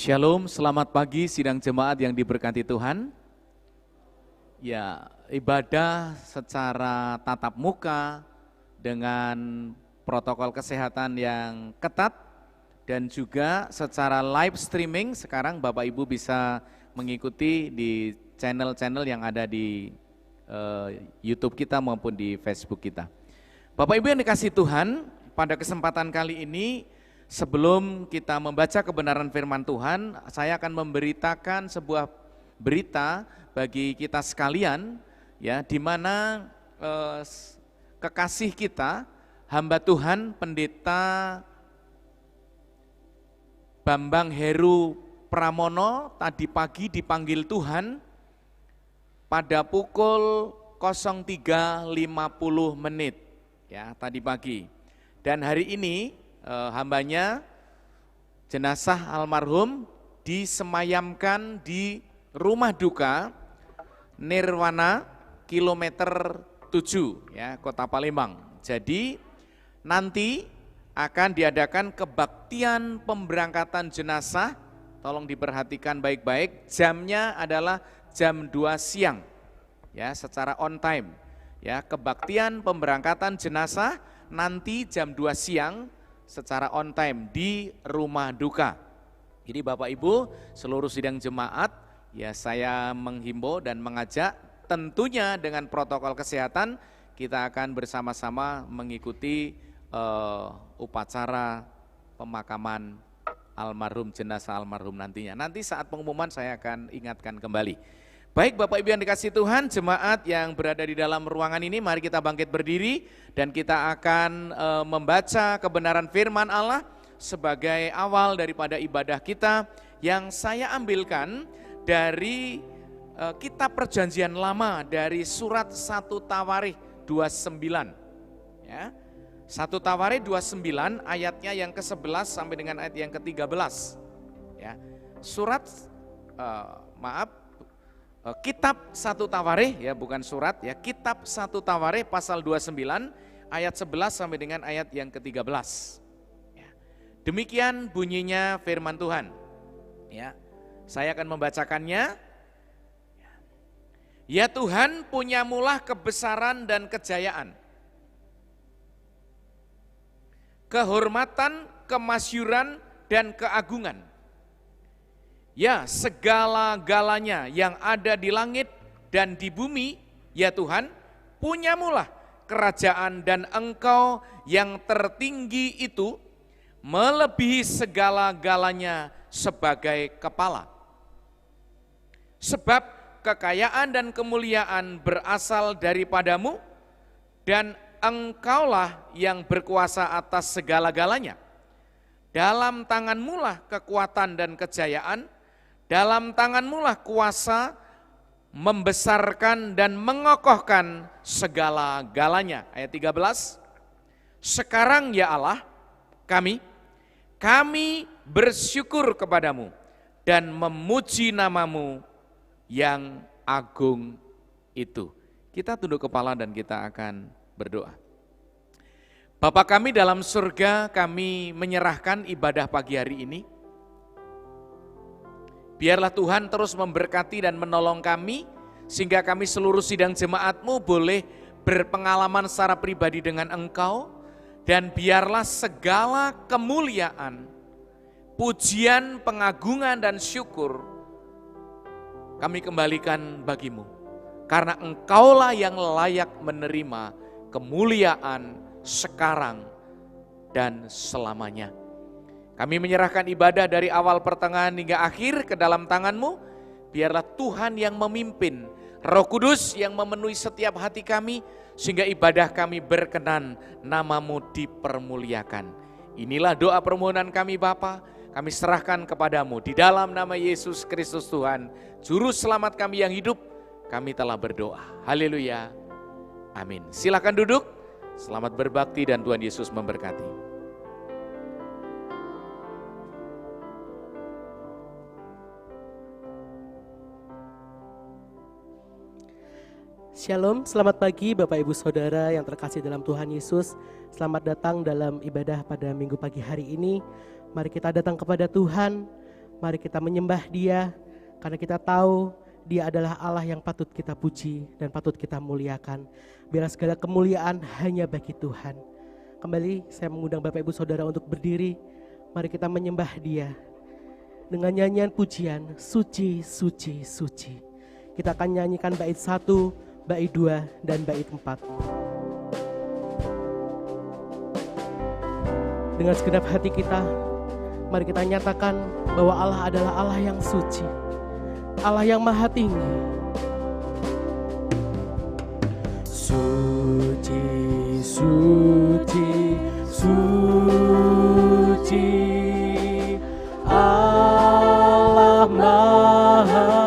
Shalom, selamat pagi sidang jemaat yang diberkati Tuhan. Ya, ibadah secara tatap muka dengan protokol kesehatan yang ketat dan juga secara live streaming sekarang Bapak Ibu bisa mengikuti di channel-channel yang ada di YouTube kita maupun di Facebook kita. Bapak Ibu yang dikasihi Tuhan, pada kesempatan kali ini sebelum kita membaca kebenaran firman Tuhan, saya akan memberitakan sebuah berita bagi kita sekalian, ya, di mana kekasih kita, hamba Tuhan, Pendeta Bambang Heru Pramono tadi pagi dipanggil Tuhan pada pukul 03.50 menit, ya, tadi pagi. Dan hari ini hambanya, jenazah almarhum disemayamkan di rumah duka Nirwana kilometer 7, ya, Kota Palembang. Jadi nanti akan diadakan kebaktian pemberangkatan jenazah, tolong diperhatikan baik-baik, jamnya adalah jam 2 siang, ya, secara on time, ya, kebaktian pemberangkatan jenazah nanti jam 2 siang secara on time di rumah duka. Jadi Bapak Ibu, seluruh sidang jemaat, ya, saya menghimbau dan mengajak, tentunya dengan protokol kesehatan kita akan bersama-sama mengikuti upacara pemakaman almarhum, jenazah almarhum nantinya. Nanti saat pengumuman saya akan ingatkan kembali. Baik Bapak Ibu yang dikasihi Tuhan, jemaat yang berada di dalam ruangan ini, mari kita bangkit berdiri dan kita akan membaca kebenaran firman Allah sebagai awal daripada ibadah kita yang saya ambilkan dari kitab Perjanjian Lama, dari surat 1 Tawarikh 29. Ya. 1 Tawarikh 29 ayatnya yang ke-11 sampai dengan ayat yang ke-13. Ya. Surat kitab 1 Tawarikh, ya, bukan surat, ya, kitab 1 Tawarikh pasal 29 ayat 11 sampai dengan ayat yang ke-13. Ya. Demikian bunyinya firman Tuhan. Ya. Saya akan membacakannya. Ya Tuhan, punyamulah kebesaran dan kejayaan, kehormatan, kemasyuran, dan keagungan. Ya, segala-galanya yang ada di langit dan di bumi, ya Tuhan, punyamulah kerajaan, dan Engkau yang tertinggi itu melebihi segala-galanya sebagai kepala. Sebab kekayaan dan kemuliaan berasal daripadamu, dan Engkaulah yang berkuasa atas segala-galanya. Dalam tanganmulah kekuatan dan kejayaan, dalam tanganmulah kuasa membesarkan dan mengokohkan segala-galanya. Ayat 13, sekarang ya Allah, kami bersyukur kepadamu dan memuji nama-Mu yang agung itu. Kita tunduk kepala dan kita akan berdoa. Bapa kami dalam surga, kami menyerahkan ibadah pagi hari ini. Biarlah Tuhan terus memberkati dan menolong kami, sehingga kami seluruh sidang jemaat-Mu boleh berpengalaman secara pribadi dengan Engkau, dan biarlah segala kemuliaan, pujian, pengagungan, dan syukur kami kembalikan bagi-Mu. Karena Engkaulah yang layak menerima kemuliaan sekarang dan selamanya. Kami menyerahkan ibadah dari awal pertengahan hingga akhir ke dalam tangan-Mu. Biarlah Tuhan yang memimpin, Roh Kudus yang memenuhi setiap hati kami, sehingga ibadah kami berkenan, nama-Mu dipermuliakan. Inilah doa permohonan kami Bapa, kami serahkan kepadamu di dalam nama Yesus Kristus Tuhan, Juru Selamat kami yang hidup, kami telah berdoa. Haleluya. Amin. Silakan duduk, selamat berbakti dan Tuhan Yesus memberkati. Shalom, selamat pagi Bapak Ibu Saudara yang terkasih dalam Tuhan Yesus. Selamat datang dalam ibadah pada minggu pagi hari ini. Mari kita datang kepada Tuhan, mari kita menyembah Dia, karena kita tahu Dia adalah Allah yang patut kita puji dan patut kita muliakan. Biarlah segala kemuliaan hanya bagi Tuhan. Kembali saya mengundang Bapak Ibu Saudara untuk berdiri, mari kita menyembah Dia dengan nyanyian pujian, suci, suci, suci. Kita akan nyanyikan bait 1, bait 2 dan bait 4. Dengan segenap hati kita, mari kita nyatakan bahwa Allah adalah Allah yang suci, Allah yang maha tinggi. Suci, suci, suci, Allah maha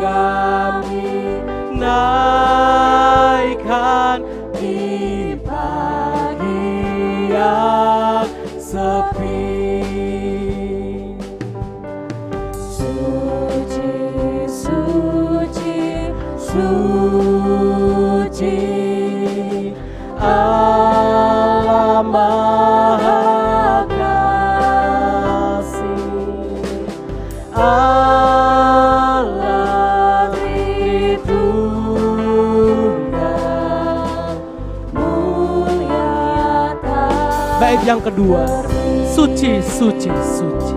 kami naikkan di pagi yang sepi. Suci, suci, suci, Allah maha kasih, bait yang kedua, suci, suci, suci.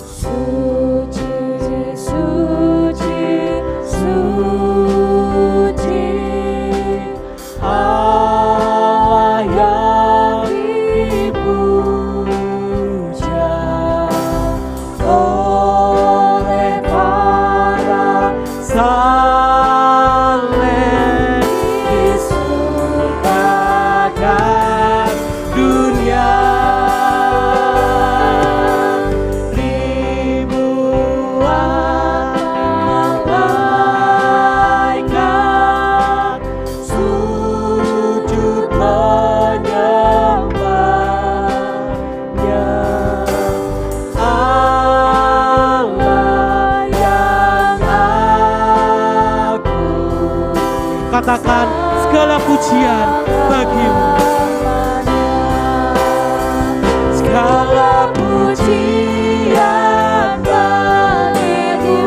Suci, suci, suci, Allah yang dipuja oleh para katakan segala pujian bagi-Mu, segala pujian bagi-Mu,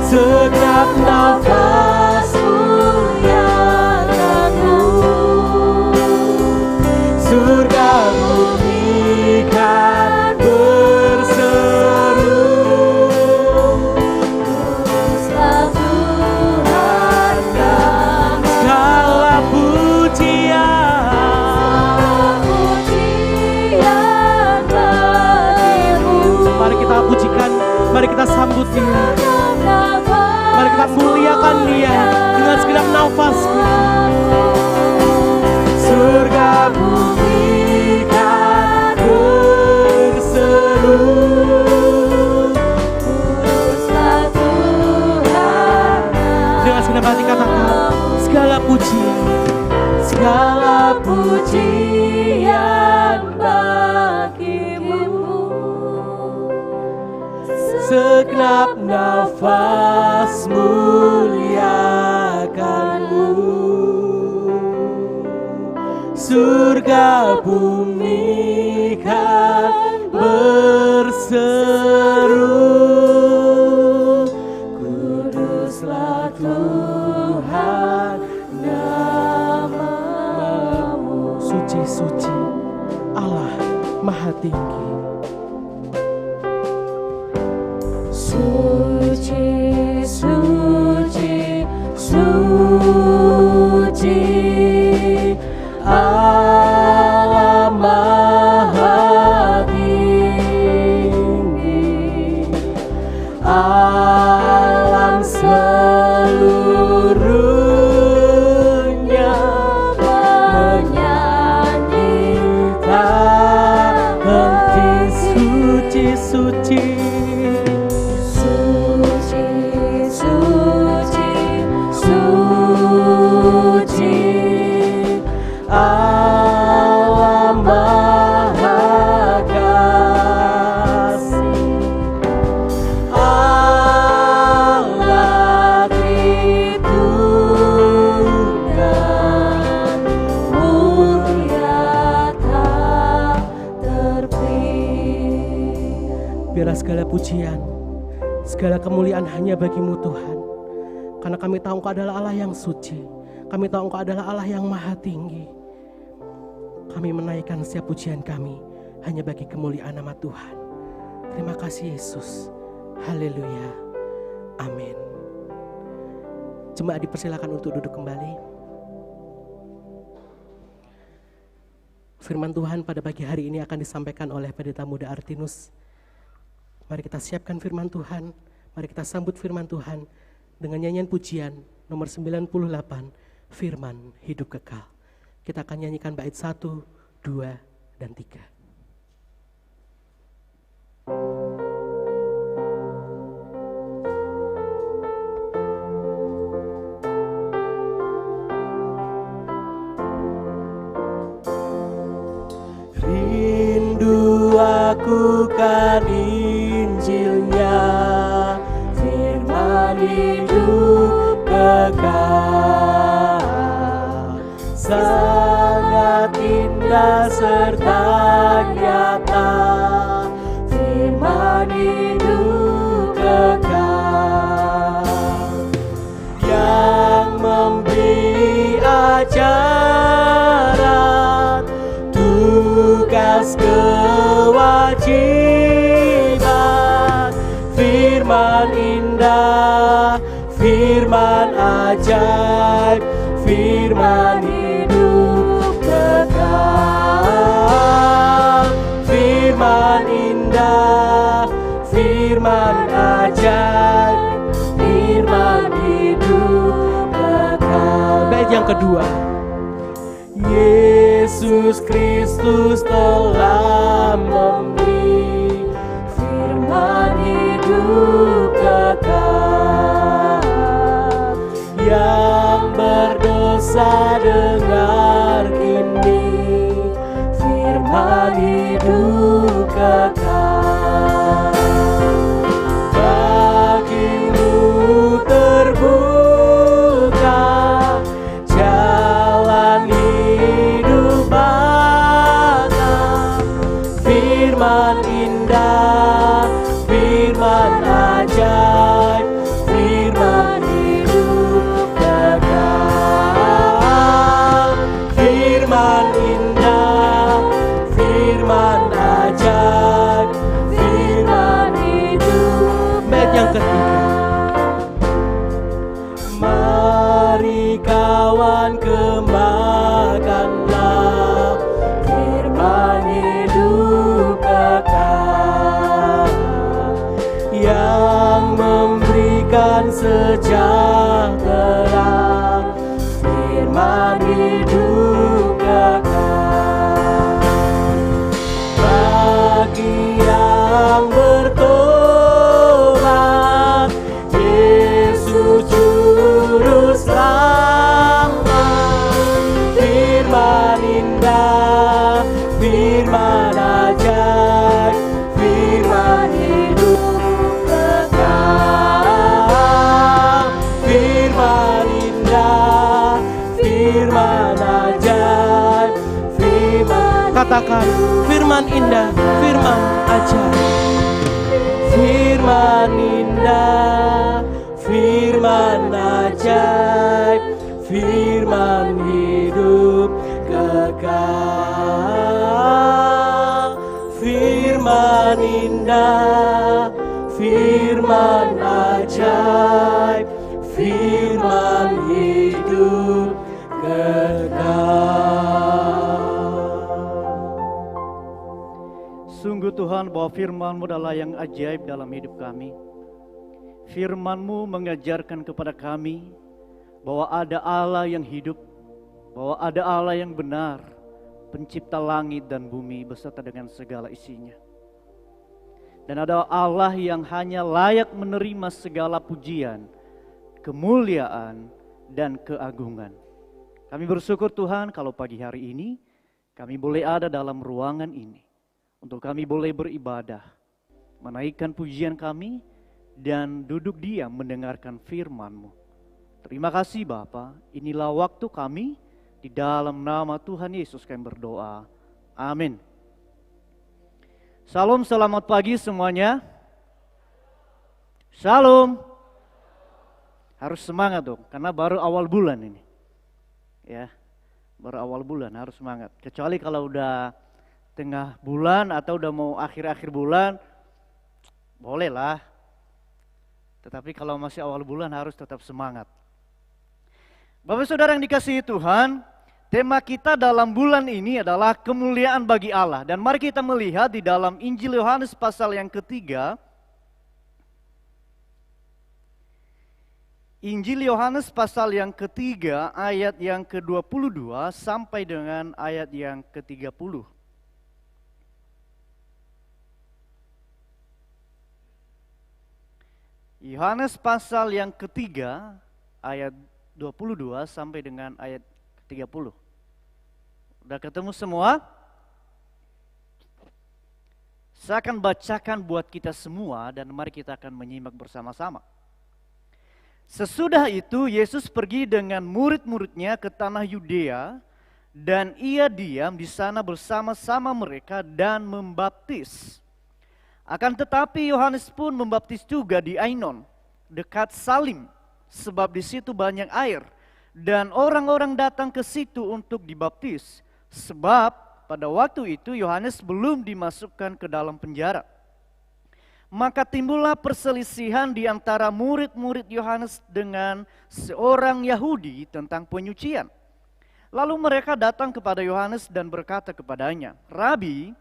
segenap nafas muliakan-Mu, surga bumi kan berseru. Mari kita sambut Dia, mari kita muliakan Dia dengan segenap nafas. Surga bumi kan berseru, putuslah Tuhan. Dengan kembali katakan segala pujian bagimu, segenap nafas muliakanmu, surga bumi kan berseru, kuduslah Tuhan namamu. Suci Allah Maha Tinggi. Suci, suci, suci, Allah Maha Tinggi. Alam seluruhnya menyanyi tak henti. Suci, suci, Allah Maha Kasih, Allah Tritunggal, mulia tak terpilih. Biarlah segala pujian, segala kemuliaan hanya bagi-Mu Tuhan, karena kami tahu Engkau adalah Allah yang suci, kami tahu Engkau adalah Allah yang maha tinggi. Kami menaikkan setiap pujian kami hanya bagi kemuliaan nama Tuhan. Terima kasih Yesus. Haleluya. Amin. Jemaat dipersilakan untuk duduk kembali. Firman Tuhan pada pagi hari ini akan disampaikan oleh Pendeta Muda Artinus. Mari kita siapkan firman Tuhan. Mari kita sambut firman Tuhan dengan nyanyian pujian nomor 98, Firman Hidup Kekal. Kita akan nyanyikan bait 1, 2, dan 3. Rindu aku kan Injilnya, firman hidup kekal, sangat indah serta nyata, firman hidup kekal, yang memberi ajaran, tugas kewajiban, firman indah, firman ajaib, firman hidup kekal, firman indah, firman ajaib, firman hidup kekal. Bait yang kedua, Yesus Kristus telah memberi firman hidup kekal, yang berdosa dengar kini, firman hidup kekal. Bagimu terbuka jalan hidup bakal, firman indah, firman ajaib, firman hidup kekal, firman indah, firman ajaib, firman hidup. Bait yang ketiga, mari kawan kemakanlah firman hidup kekal, yang memberikan sejahtera, firman hidup kekal. Bagi yang bertobat, Yesus juru katakan firman indah, firman ajaib. Firman indah, firman ajaib, firman hidup kekal. Firman indah, firman ajaib, firman hidup kekal. Sungguh Tuhan, bahwa firman-Mu adalah yang ajaib dalam hidup kami. Firman-Mu mengajarkan kepada kami bahwa ada Allah yang hidup, bahwa ada Allah yang benar, pencipta langit dan bumi beserta dengan segala isinya. Dan ada Allah yang hanya layak menerima segala pujian, kemuliaan, dan keagungan. Kami bersyukur Tuhan kalau pagi hari ini kami boleh ada dalam ruangan ini, untuk kami boleh beribadah, menaikkan pujian kami, dan duduk diam mendengarkan firman-Mu. Terima kasih Bapa, inilah waktu kami, di dalam nama Tuhan Yesus kami berdoa. Amin. Salam, selamat pagi semuanya. Shalom. Harus semangat dong, karena baru awal bulan ini. Ya, baru awal bulan harus semangat. Kecuali kalau udah tengah bulan atau udah mau akhir-akhir bulan, bolehlah. Tetapi kalau masih awal bulan harus tetap semangat. Bapak Saudara yang dikasihi Tuhan, tema kita dalam bulan ini adalah kemuliaan bagi Allah. Dan mari kita melihat di dalam Injil Yohanes pasal yang ketiga. Injil Yohanes pasal yang ketiga ayat yang ke-22 sampai dengan ayat yang ke-30. Yohanes pasal yang ketiga ayat 22 sampai dengan ayat 30. Udah ketemu semua? Saya akan bacakan buat kita semua dan mari kita akan menyimak bersama-sama. Sesudah itu Yesus pergi dengan murid-muridnya ke tanah Yudea dan ia diam di sana bersama-sama mereka dan membaptis. Akan tetapi Yohanes pun membaptis juga di Ainon, dekat Salim, sebab di situ banyak air. Dan orang-orang datang ke situ untuk dibaptis, sebab pada waktu itu Yohanes belum dimasukkan ke dalam penjara. Maka timbullah perselisihan di antara murid-murid Yohanes dengan seorang Yahudi tentang penyucian. Lalu mereka datang kepada Yohanes dan berkata kepadanya, "Rabi,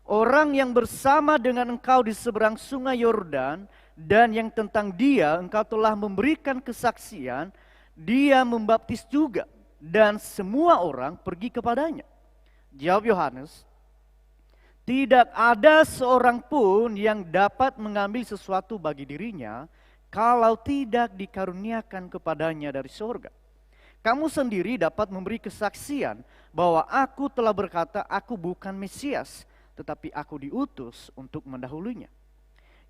orang yang bersama dengan engkau di seberang sungai Yordan dan yang tentang dia engkau telah memberikan kesaksian, dia membaptis juga dan semua orang pergi kepadanya." Jawab Yohanes, "Tidak ada seorang pun yang dapat mengambil sesuatu bagi dirinya kalau tidak dikaruniakan kepadanya dari surga. Kamu sendiri dapat memberi kesaksian bahwa aku telah berkata aku bukan Mesias, tetapi aku diutus untuk mendahulunya.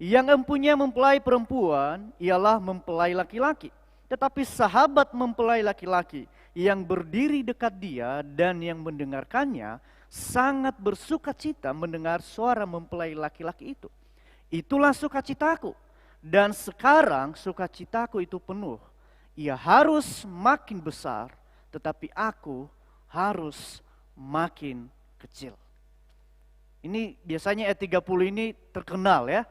Yang empunya mempelai perempuan ialah mempelai laki-laki, tetapi sahabat mempelai laki-laki yang berdiri dekat dia dan yang mendengarkannya sangat bersukacita mendengar suara mempelai laki-laki itu. Itulah sukacitaku, dan sekarang sukacitaku itu penuh. Ia harus makin besar, tetapi aku harus makin kecil." Ini biasanya ayat 30 ini terkenal ya.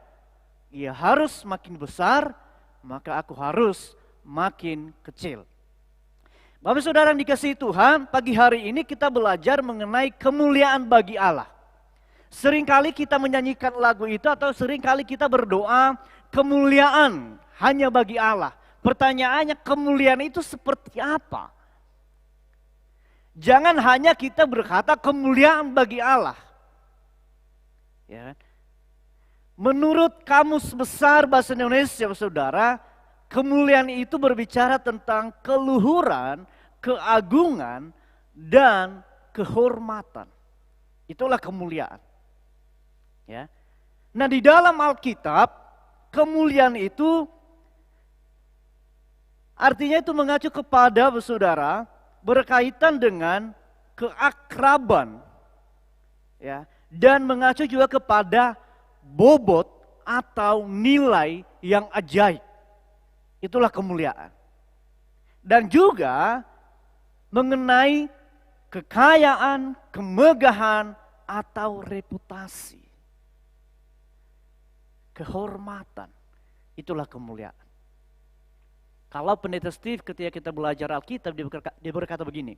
Ia harus makin besar, maka aku harus makin kecil. Bapak Saudara yang dikasihi Tuhan, pagi hari ini kita belajar mengenai kemuliaan bagi Allah. Seringkali kita menyanyikan lagu itu atau seringkali kita berdoa kemuliaan hanya bagi Allah. Pertanyaannya, kemuliaan itu seperti apa? Jangan hanya kita berkata kemuliaan bagi Allah. Ya. Menurut Kamus Besar Bahasa Indonesia, saudara, kemuliaan itu berbicara tentang keluhuran, keagungan, dan kehormatan. Itulah kemuliaan. Ya. Nah, di dalam Alkitab, kemuliaan itu artinya itu mengacu kepada, saudara, berkaitan dengan keakraban, ya, dan mengacu juga kepada bobot atau nilai yang ajaib. Itulah kemuliaan. Dan juga mengenai kekayaan, kemegahan, atau reputasi. Kehormatan. Itulah kemuliaan. Kalau pendeta Steve ketika kita belajar Alkitab, dia berkata begini,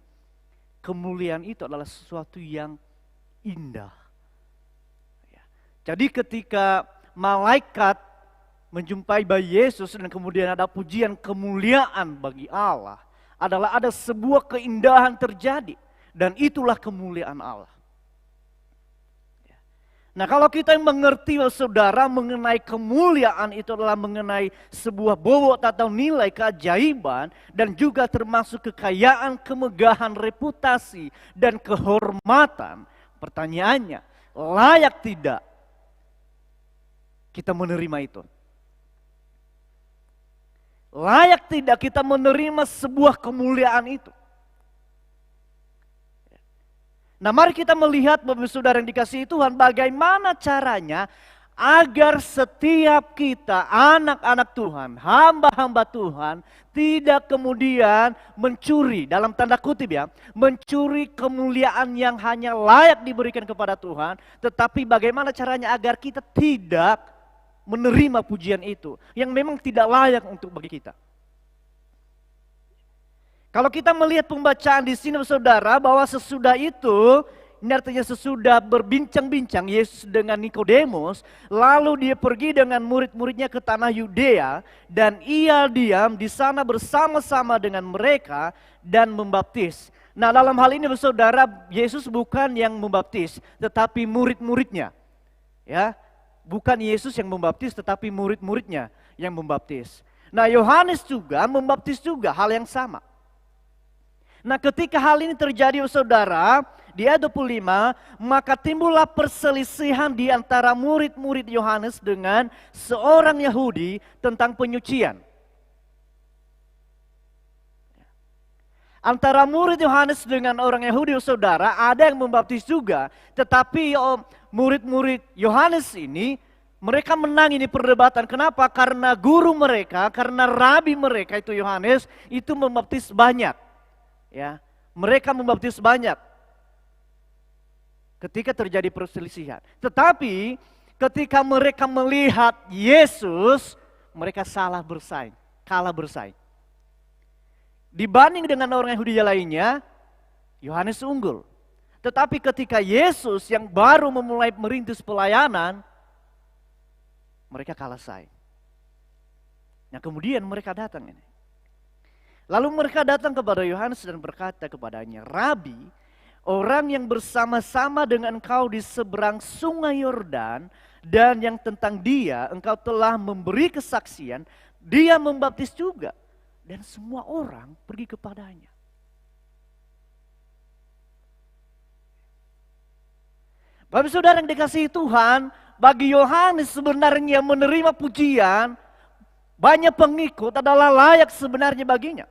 kemuliaan itu adalah sesuatu yang indah. Jadi ketika malaikat menjumpai bayi Yesus dan kemudian ada pujian kemuliaan bagi Allah, adalah ada sebuah keindahan terjadi. Dan itulah kemuliaan Allah. Nah, kalau kita mengerti, saudara, mengenai kemuliaan itu adalah mengenai sebuah bobot atau nilai keajaiban dan juga termasuk kekayaan, kemegahan, reputasi dan kehormatan. Pertanyaannya, layak tidak kita menerima itu? Layak tidak kita menerima sebuah kemuliaan itu? Nah, mari kita melihat, Bapak Saudara yang dikasihi Tuhan, bagaimana caranya agar setiap kita, anak-anak Tuhan, hamba-hamba Tuhan, tidak kemudian mencuri, dalam tanda kutip ya, mencuri kemuliaan yang hanya layak diberikan kepada Tuhan, tetapi bagaimana caranya agar kita tidak menerima pujian itu, yang memang tidak layak untuk bagi kita. Kalau kita melihat pembacaan di sini, saudara, bahwa sesudah itu, ini artinya sesudah berbincang-bincang Yesus dengan Nikodemus, lalu dia pergi dengan murid-muridnya ke tanah Yudea, dan ia diam di sana bersama-sama dengan mereka dan membaptis. Nah, dalam hal ini, saudara, Yesus bukan yang membaptis, tetapi murid-muridnya. Ya, bukan Yesus yang membaptis, tetapi murid-muridnya yang membaptis. Nah, Yohanes juga membaptis juga hal yang sama. Nah, ketika hal ini terjadi, saudara, di ayat 25, maka timbullah perselisihan di antara murid-murid Yohanes dengan seorang Yahudi tentang penyucian. Antara murid Yohanes dengan orang Yahudi, saudara, ada yang membaptis juga. Tetapi murid-murid Yohanes ini, mereka menang ini perdebatan. Kenapa? Karena guru mereka, karena rabi mereka itu Yohanes, itu membaptis banyak. Ya, mereka membaptis banyak ketika terjadi perselisihan. Tetapi ketika mereka melihat Yesus, mereka kalah bersaing. Dibanding dengan orang Yahudi lainnya, Yohanes unggul. Tetapi ketika Yesus yang baru memulai merintis pelayanan, mereka kalah saing. Nah, kemudian mereka datang ini. Lalu mereka datang kepada Yohanes dan berkata kepadanya, Rabi, orang yang bersama-sama dengan engkau di seberang sungai Yordan, dan yang tentang dia engkau telah memberi kesaksian, dia membaptis juga. Dan semua orang pergi kepadanya. Bapak Saudara yang dikasihi Tuhan, bagi Yohanes sebenarnya menerima pujian, banyak pengikut adalah layak sebenarnya baginya.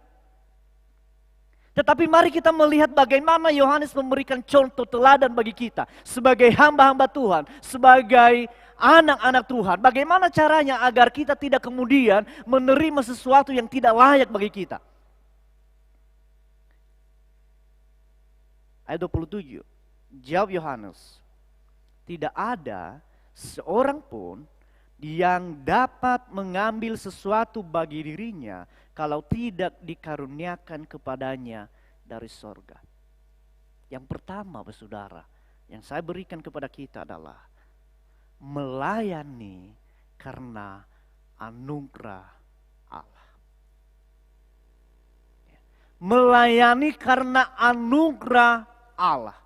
Tetapi mari kita melihat bagaimana Yohanes memberikan contoh teladan bagi kita. Sebagai hamba-hamba Tuhan, sebagai anak-anak Tuhan. Bagaimana caranya agar kita tidak kemudian menerima sesuatu yang tidak layak bagi kita. Ayat 27, jawab Yohanes, tidak ada seorang pun yang dapat mengambil sesuatu bagi dirinya kalau tidak dikaruniakan kepadanya dari sorga. Yang pertama, saudara, yang saya berikan kepada kita adalah melayani karena anugerah Allah. Melayani karena anugerah Allah.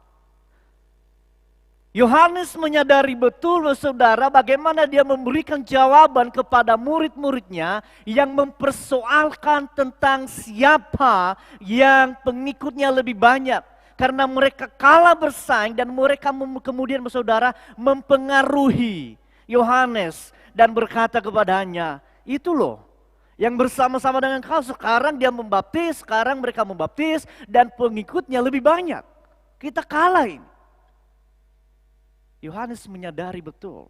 Yohanes menyadari betul, saudara, bagaimana dia memberikan jawaban kepada murid-muridnya yang mempersoalkan tentang siapa yang pengikutnya lebih banyak. Karena mereka kalah bersaing dan mereka kemudian, saudara, mempengaruhi Yohanes dan berkata kepadanya, itu loh yang bersama-sama dengan kau sekarang dia membaptis, sekarang mereka membaptis dan pengikutnya lebih banyak. Kita kalah ini. Yohanes menyadari betul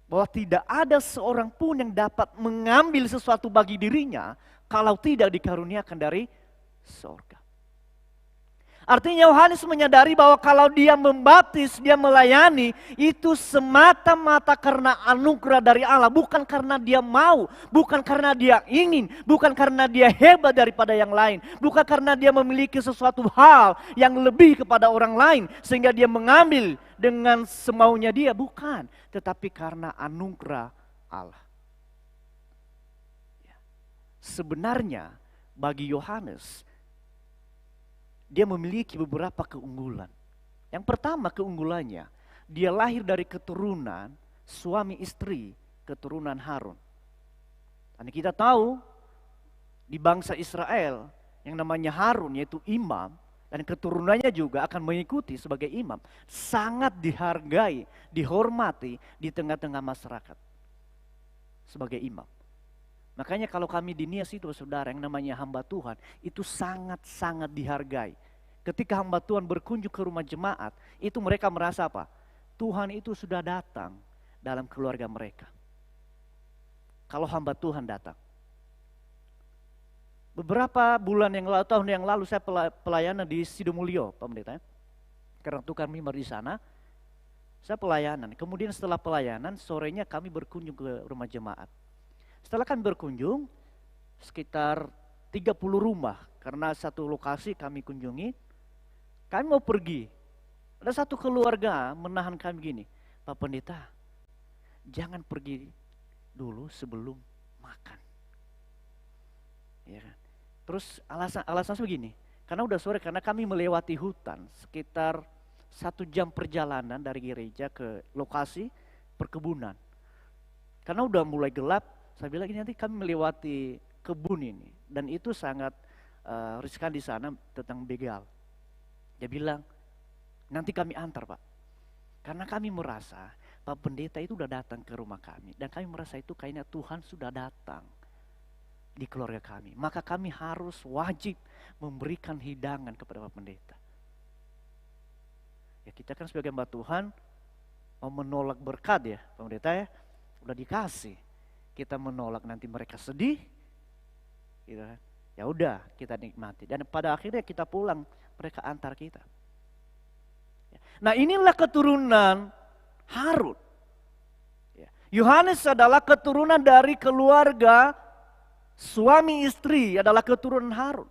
bahwa tidak ada seorang pun yang dapat mengambil sesuatu bagi dirinya kalau tidak dikaruniakan dari surga. Artinya Yohanes menyadari bahwa kalau dia membaptis, dia melayani, itu semata-mata karena anugerah dari Allah. Bukan karena dia mau, bukan karena dia ingin, bukan karena dia hebat daripada yang lain. Bukan karena dia memiliki sesuatu hal yang lebih kepada orang lain. Sehingga dia mengambil dengan semaunya dia, bukan. Tetapi karena anugerah Allah. Sebenarnya bagi Yohanes, dia memiliki beberapa keunggulan. Yang pertama keunggulannya, dia lahir dari keturunan suami istri, keturunan Harun. Dan kita tahu di bangsa Israel yang namanya Harun yaitu imam, dan keturunannya juga akan mengikuti sebagai imam. Sangat dihargai, dihormati di tengah-tengah masyarakat sebagai imam. Makanya kalau kami di Nias itu saudara yang namanya hamba Tuhan, itu sangat-sangat dihargai. Ketika hamba Tuhan berkunjung ke rumah jemaat, itu mereka merasa apa? Tuhan itu sudah datang dalam keluarga mereka. Kalau hamba Tuhan datang. Beberapa bulan yang lalu, tahun yang lalu saya pelayanan di Sidomulyo, Pak Pendeta. Karena tukang mimbar di sana, saya pelayanan. Kemudian setelah pelayanan, sorenya kami berkunjung ke rumah jemaat. Setelah kami berkunjung, sekitar 30 rumah, karena satu lokasi kami kunjungi, kami mau pergi. Ada satu keluarga menahan kami gini, Pak Pendeta, jangan pergi dulu sebelum makan. Ya kan? Terus alasan begini, karena udah sore, karena kami melewati hutan, sekitar 1 jam perjalanan dari gereja ke lokasi perkebunan. Karena udah mulai gelap, saya bilang ini nanti kami melewati kebun ini dan itu sangat riskan di sana tentang begal. Dia bilang nanti kami antar Pak, karena kami merasa Pak Pendeta itu udah datang ke rumah kami dan kami merasa itu kayaknya Tuhan sudah datang di keluarga kami. Maka kami harus wajib memberikan hidangan kepada Pak Pendeta. Ya kita kan sebagai hamba Tuhan mau menolak berkat ya Pak Pendeta ya, udah dikasih. Kita menolak nanti mereka sedih, gitu kan? Ya udah kita nikmati dan pada akhirnya kita pulang, mereka antar kita. Nah inilah keturunan Harun. Yohanes adalah keturunan dari keluarga suami istri, adalah keturunan Harun.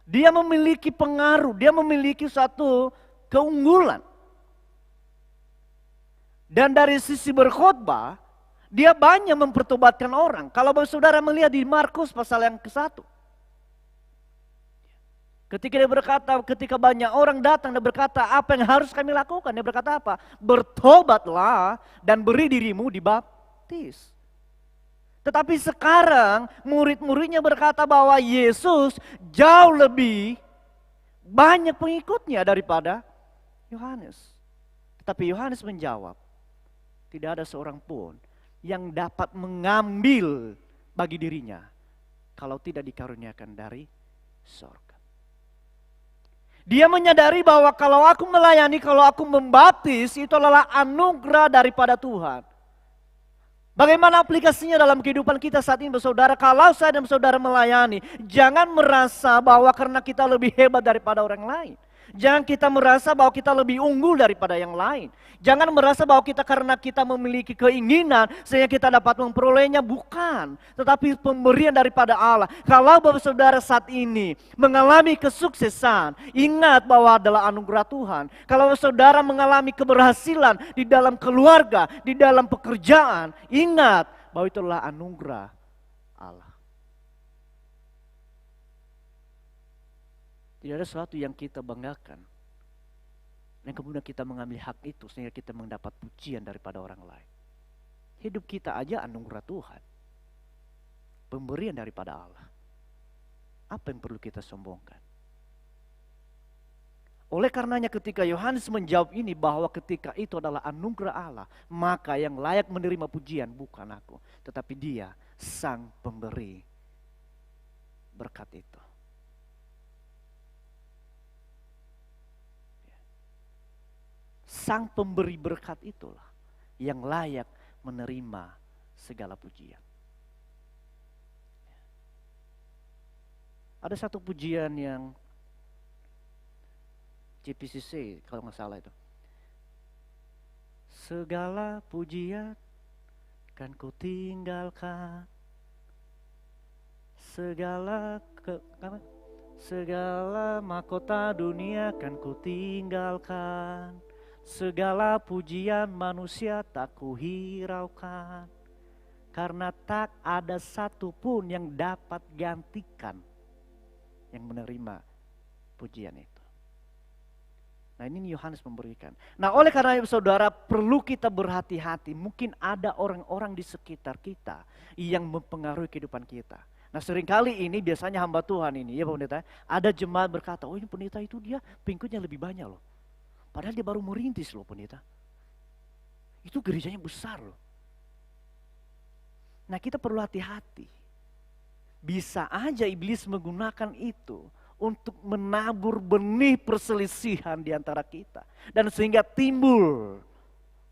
Dia memiliki pengaruh, dia memiliki satu keunggulan. Dan dari sisi berkhotbah, dia banyak mempertobatkan orang. Kalau saudara melihat di Markus pasal yang ke-1. Ketika dia berkata, ketika banyak orang datang, dia berkata, apa yang harus kami lakukan? Dia berkata apa? Bertobatlah dan beri dirimu dibaptis. Tetapi sekarang murid-muridnya berkata bahwa Yesus jauh lebih banyak pengikutnya daripada Yohanes. Tetapi Yohanes menjawab, tidak ada seorang pun yang dapat mengambil bagi dirinya kalau tidak dikaruniakan dari surga. Dia menyadari bahwa kalau aku melayani, kalau aku membaptis, itu adalah anugerah daripada Tuhan. Bagaimana aplikasinya dalam kehidupan kita saat ini bersaudara? Kalau saya dan saudara melayani, jangan merasa bahwa karena kita lebih hebat daripada orang lain. Jangan kita merasa bahwa kita lebih unggul daripada yang lain. Jangan merasa bahwa kita karena kita memiliki keinginan sehingga kita dapat memperolehnya, bukan. Tetapi pemberian daripada Allah. Kalau Bapak Saudara saat ini mengalami kesuksesan, ingat bahwa adalah anugerah Tuhan. Kalau saudara mengalami keberhasilan di dalam keluarga, di dalam pekerjaan, ingat bahwa itu adalah anugerah Allah. Tidak ada sesuatu yang kita banggakan. Dan kemudian kita mengambil hak itu sehingga kita mendapat pujian daripada orang lain. Hidup kita aja anugerah Tuhan. Pemberian daripada Allah. Apa yang perlu kita sombongkan? Oleh karenanya ketika Yohanes menjawab ini bahwa ketika itu adalah anugerah Allah, maka yang layak menerima pujian bukan aku, tetapi Dia sang pemberi berkat itu. Sang pemberi berkat itulah yang layak menerima segala pujian. Ada satu pujian yang JPCC kalau nggak salah itu. Segala pujian kan ku tinggalkan, segala mahkota dunia kan ku tinggalkan, segala pujian manusia tak ku hiraukan, karena tak ada satupun yang dapat gantikan yang menerima pujian itu. Nah, ini Yohanes memberikan. Nah, oleh karena itu saudara, perlu kita berhati-hati. Mungkin ada orang-orang di sekitar kita yang mempengaruhi kehidupan kita. Nah, seringkali ini biasanya hamba Tuhan ini, ya Pak Pendeta, ada jemaat berkata, oh ini pendeta itu dia pengikutnya lebih banyak loh. Padahal dia baru merintis loh pendeta. Itu gerejanya besar loh. Nah, kita perlu hati-hati. Bisa aja iblis menggunakan itu untuk menabur benih perselisihan di antara kita. Dan sehingga timbul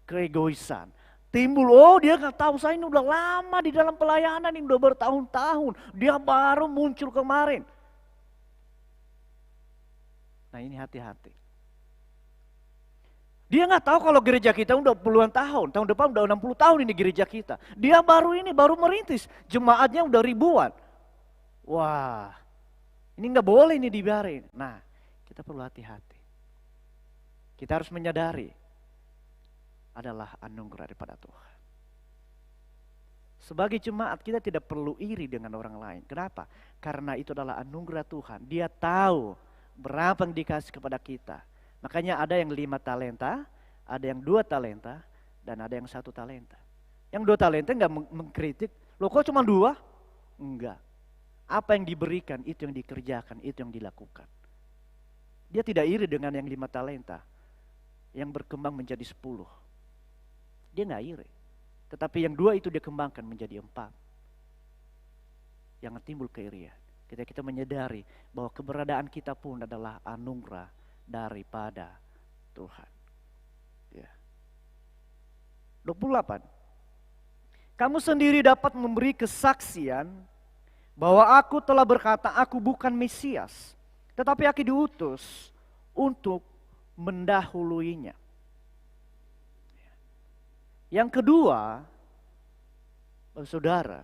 keegoisan. Timbul, oh dia gak tahu, saya ini udah lama di dalam pelayanan, ini udah bertahun-tahun. Dia baru muncul kemarin. Nah, ini hati-hati. Dia gak tahu kalau gereja kita udah puluhan tahun. Tahun depan udah 60 tahun ini gereja kita. Dia baru merintis. Jemaatnya udah ribuan. Wah, ini gak boleh ini dibiarin. Nah, kita perlu hati-hati. Kita harus menyadari adalah anugerah daripada Tuhan. Sebagai jemaat kita tidak perlu iri dengan orang lain. Kenapa? Karena itu adalah anugerah Tuhan. Dia tahu berapa yang dikasih kepada kita. Makanya ada yang 5 talenta, ada yang 2 talenta, dan ada yang 1 talenta. Yang 2 talenta enggak mengkritik, loh kok cuma 2? Enggak. Apa yang diberikan, itu yang dikerjakan, itu yang dilakukan. Dia tidak iri dengan yang 5 talenta, yang berkembang menjadi 10. Dia enggak iri. Tetapi yang 2 itu dikembangkan menjadi 4. Jangan timbul keirian. Kita menyadari bahwa keberadaan kita pun adalah anugerah daripada Tuhan. Ya. 28. Kamu sendiri dapat memberi kesaksian bahwa aku telah berkata aku bukan Mesias, tetapi aku diutus untuk mendahuluinya. Yang kedua, saudara,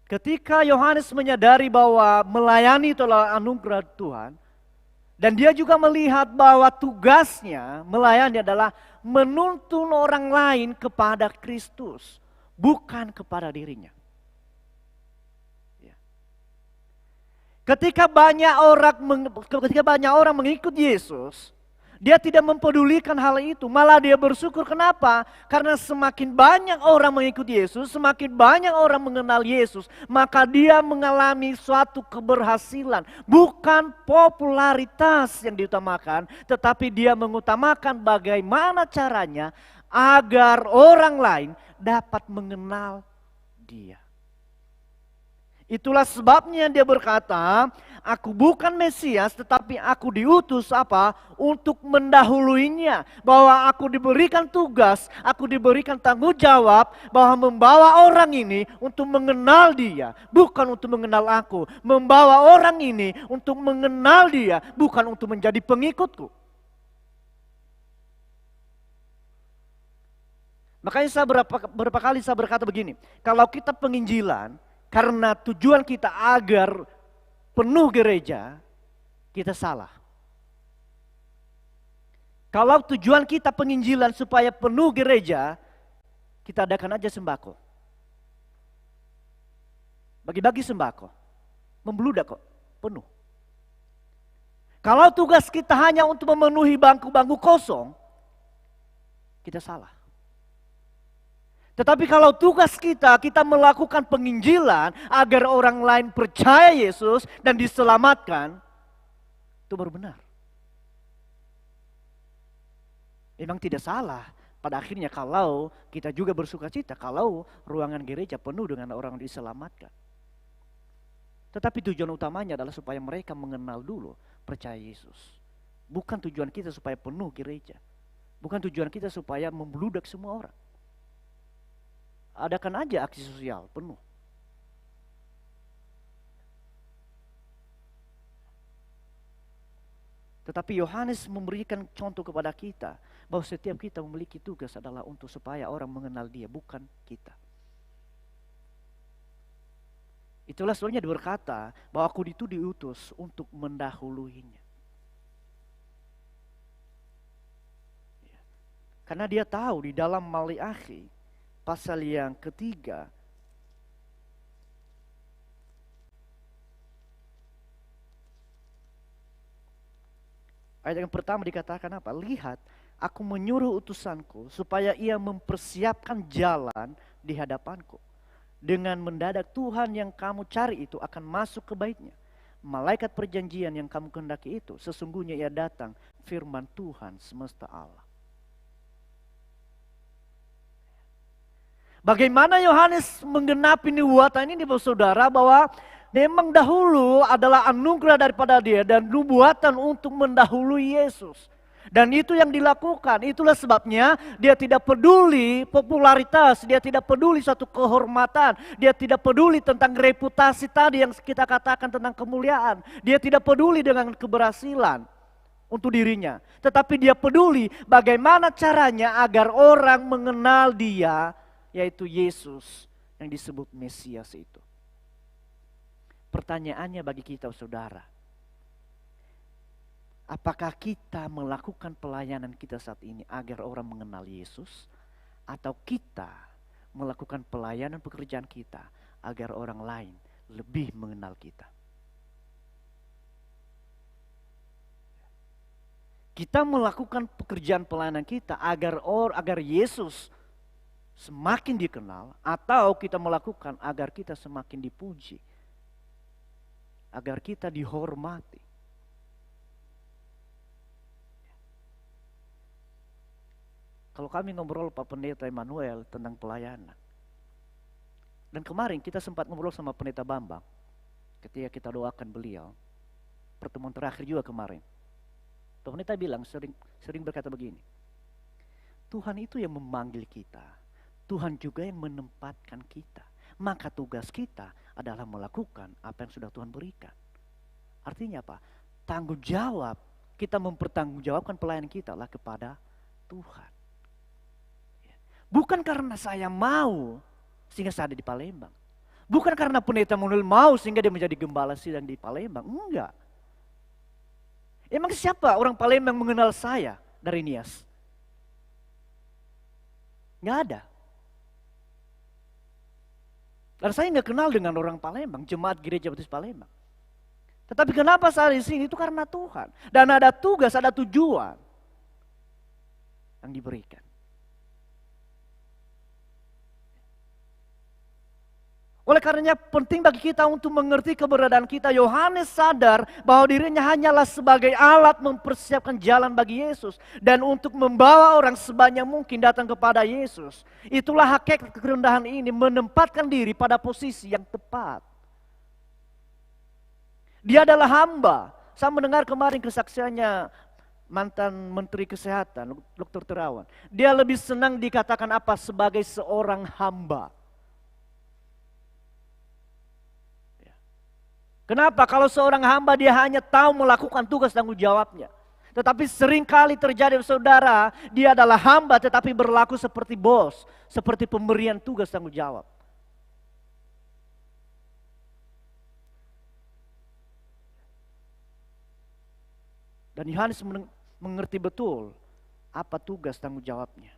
ketika Yohanes menyadari bahwa melayani itu adalah anugerah Tuhan, dan dia juga melihat bahwa tugasnya melayani adalah menuntun orang lain kepada Kristus, bukan kepada dirinya. Ketika banyak orang mengikut Yesus, dia tidak mempedulikan hal itu, malah dia bersyukur. Kenapa? Karena semakin banyak orang mengikut Yesus, semakin banyak orang mengenal Yesus, maka dia mengalami suatu keberhasilan. Bukan popularitas yang diutamakan, tetapi dia mengutamakan bagaimana caranya agar orang lain dapat mengenal dia. Itulah sebabnya dia berkata, aku bukan Mesias tetapi aku diutus apa? Untuk mendahuluinya. Bahwa aku diberikan tugas, aku diberikan tanggung jawab bahwa membawa orang ini untuk mengenal dia. Bukan untuk mengenal aku. Membawa orang ini untuk mengenal dia, bukan untuk menjadi pengikutku. Makanya berapa kali saya berkata begini, kalau kita penginjilan, karena tujuan kita agar penuh gereja, kita salah. Kalau tujuan kita penginjilan supaya penuh gereja, kita adakan aja sembako. Bagi-bagi sembako. Membludak kok, penuh. Kalau tugas kita hanya untuk memenuhi bangku-bangku kosong, kita salah. Tetapi kalau tugas kita melakukan penginjilan agar orang lain percaya Yesus dan diselamatkan, itu baru benar. Memang tidak salah pada akhirnya kalau kita juga bersukacita kalau ruangan gereja penuh dengan orang diselamatkan. Tetapi tujuan utamanya adalah supaya mereka mengenal dulu percaya Yesus. Bukan tujuan kita supaya penuh gereja. Bukan tujuan kita supaya membludak semua orang. Adakan aja aksi sosial penuh. Tetapi Yohanes memberikan contoh kepada kita bahwa setiap kita memiliki tugas adalah untuk supaya orang mengenal Dia, bukan kita. Itulah sebabnya dia berkata bahwa aku itu diutus untuk mendahuluinya. Karena dia tahu di dalam Maliakhi pasal yang ketiga, ayat yang pertama dikatakan apa? Lihat, aku menyuruh utusanku supaya ia mempersiapkan jalan di hadapanku. Dengan mendadak Tuhan yang kamu cari itu akan masuk ke baitnya. Malaikat perjanjian yang kamu kehendaki itu, sesungguhnya ia datang, firman Tuhan semesta Allah. Bagaimana Yohanes menggenapi nubuatan ini, saudara, bahwa memang dahulu adalah anugerah daripada dia dan nubuatan untuk mendahului Yesus. Dan itu yang dilakukan. Itulah sebabnya dia tidak peduli popularitas, dia tidak peduli suatu kehormatan, dia tidak peduli tentang reputasi tadi yang kita katakan tentang kemuliaan. Dia tidak peduli dengan keberhasilan untuk dirinya. Tetapi dia peduli bagaimana caranya agar orang mengenal dia, yaitu Yesus yang disebut Mesias itu. Pertanyaannya bagi kita, saudara, apakah kita melakukan pelayanan kita saat ini agar orang mengenal Yesus? Atau kita melakukan pelayanan pekerjaan kita agar orang lain lebih mengenal kita? Kita melakukan pekerjaan pelayanan kita agar Yesus semakin dikenal, atau kita melakukan agar kita semakin dipuji, agar kita dihormati? Kalau kami ngobrol Pak Pendeta Emmanuel tentang pelayanan, dan kemarin kita sempat ngobrol sama Pendeta Bambang ketika kita doakan beliau, pertemuan terakhir juga kemarin, Pak Pendeta bilang sering berkata begini, Tuhan itu yang memanggil kita, Tuhan juga yang menempatkan kita, maka tugas kita adalah melakukan apa yang sudah Tuhan berikan. Artinya apa? Tanggung jawab, kita mempertanggungjawabkan pelayanan kita lah kepada Tuhan. Bukan karena saya mau sehingga saya ada di Palembang. Bukan karena Pendeta Emmanuel mau sehingga dia menjadi gembala sidang di Palembang. Enggak. Emang siapa orang Palembang mengenal saya dari Nias? Enggak ada. Karena saya enggak kenal dengan orang Palembang, jemaat Gereja Baptis Palembang. Tetapi kenapa saya di sini? Itu karena Tuhan. Dan ada tugas, ada tujuan yang diberikan. Oleh karenanya penting bagi kita untuk mengerti keberadaan kita. Yohanes sadar bahwa dirinya hanyalah sebagai alat mempersiapkan jalan bagi Yesus. Dan untuk membawa orang sebanyak mungkin datang kepada Yesus. Itulah hakikat kerendahan ini, menempatkan diri pada posisi yang tepat. Dia adalah hamba. Saya mendengar kemarin kesaksiannya mantan Menteri Kesehatan, Dr. Terawan. Dia lebih senang dikatakan apa? Sebagai seorang hamba. Kenapa? Kalau seorang hamba dia hanya tahu melakukan tugas tanggung jawabnya. Tetapi seringkali terjadi, saudara, dia adalah hamba tetapi berlaku seperti bos, seperti pemberian tugas tanggung jawab. Dan Yohanes mengerti betul apa tugas tanggung jawabnya.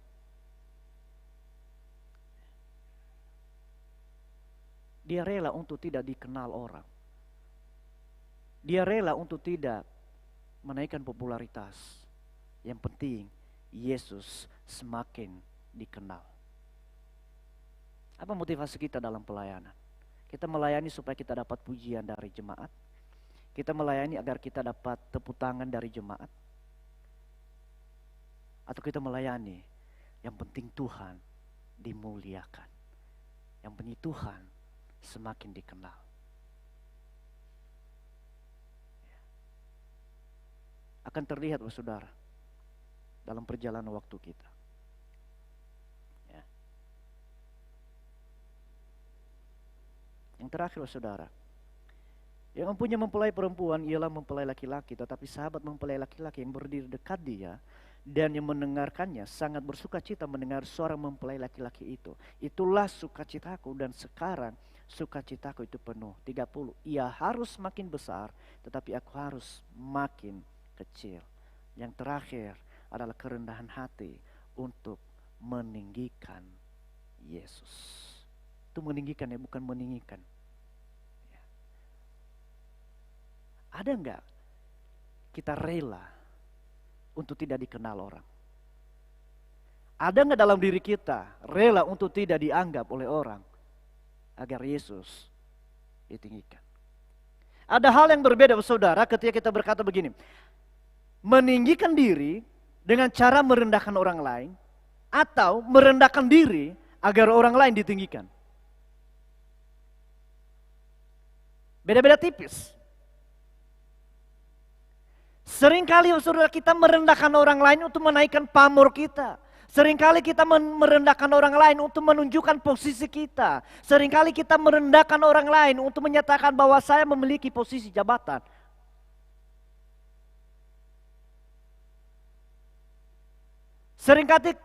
Dia rela untuk tidak dikenal orang. Dia rela untuk tidak menaikkan popularitas. Yang penting Yesus semakin dikenal. Apa motivasi kita dalam pelayanan? Kita melayani supaya kita dapat pujian dari jemaat. Kita melayani agar kita dapat tepuk tangan dari jemaat. Atau kita melayani yang penting Tuhan dimuliakan. Yang penting Tuhan semakin dikenal. akan terlihat, saudara, dalam perjalanan waktu kita. Ya. Yang terakhir, saudara, yang mempunyai mempelai perempuan ialah mempelai laki-laki, tetapi sahabat mempelai laki-laki yang berdiri dekat dia dan yang mendengarkannya sangat bersuka cita mendengar suara mempelai laki-laki itu. Itulah sukacitaku, dan sekarang sukacitaku itu penuh. 30. Ia harus makin besar, tetapi aku harus makin kecil. Yang terakhir adalah kerendahan hati untuk meninggikan Yesus. Itu meninggikan ya, bukan meninggikan. Ada enggak kita rela untuk tidak dikenal orang? Ada enggak dalam diri kita rela untuk tidak dianggap oleh orang agar Yesus ditinggikan? Ada hal yang berbeda, saudara, ketika kita berkata begini, meninggikan diri dengan cara merendahkan orang lain, atau merendahkan diri agar orang lain ditinggikan. Beda-beda tipis. Seringkali, saudara, kita merendahkan orang lain untuk menaikkan pamor kita. Seringkali kita merendahkan orang lain untuk menunjukkan posisi kita. Seringkali kita merendahkan orang lain untuk menyatakan bahwa saya memiliki posisi jabatan.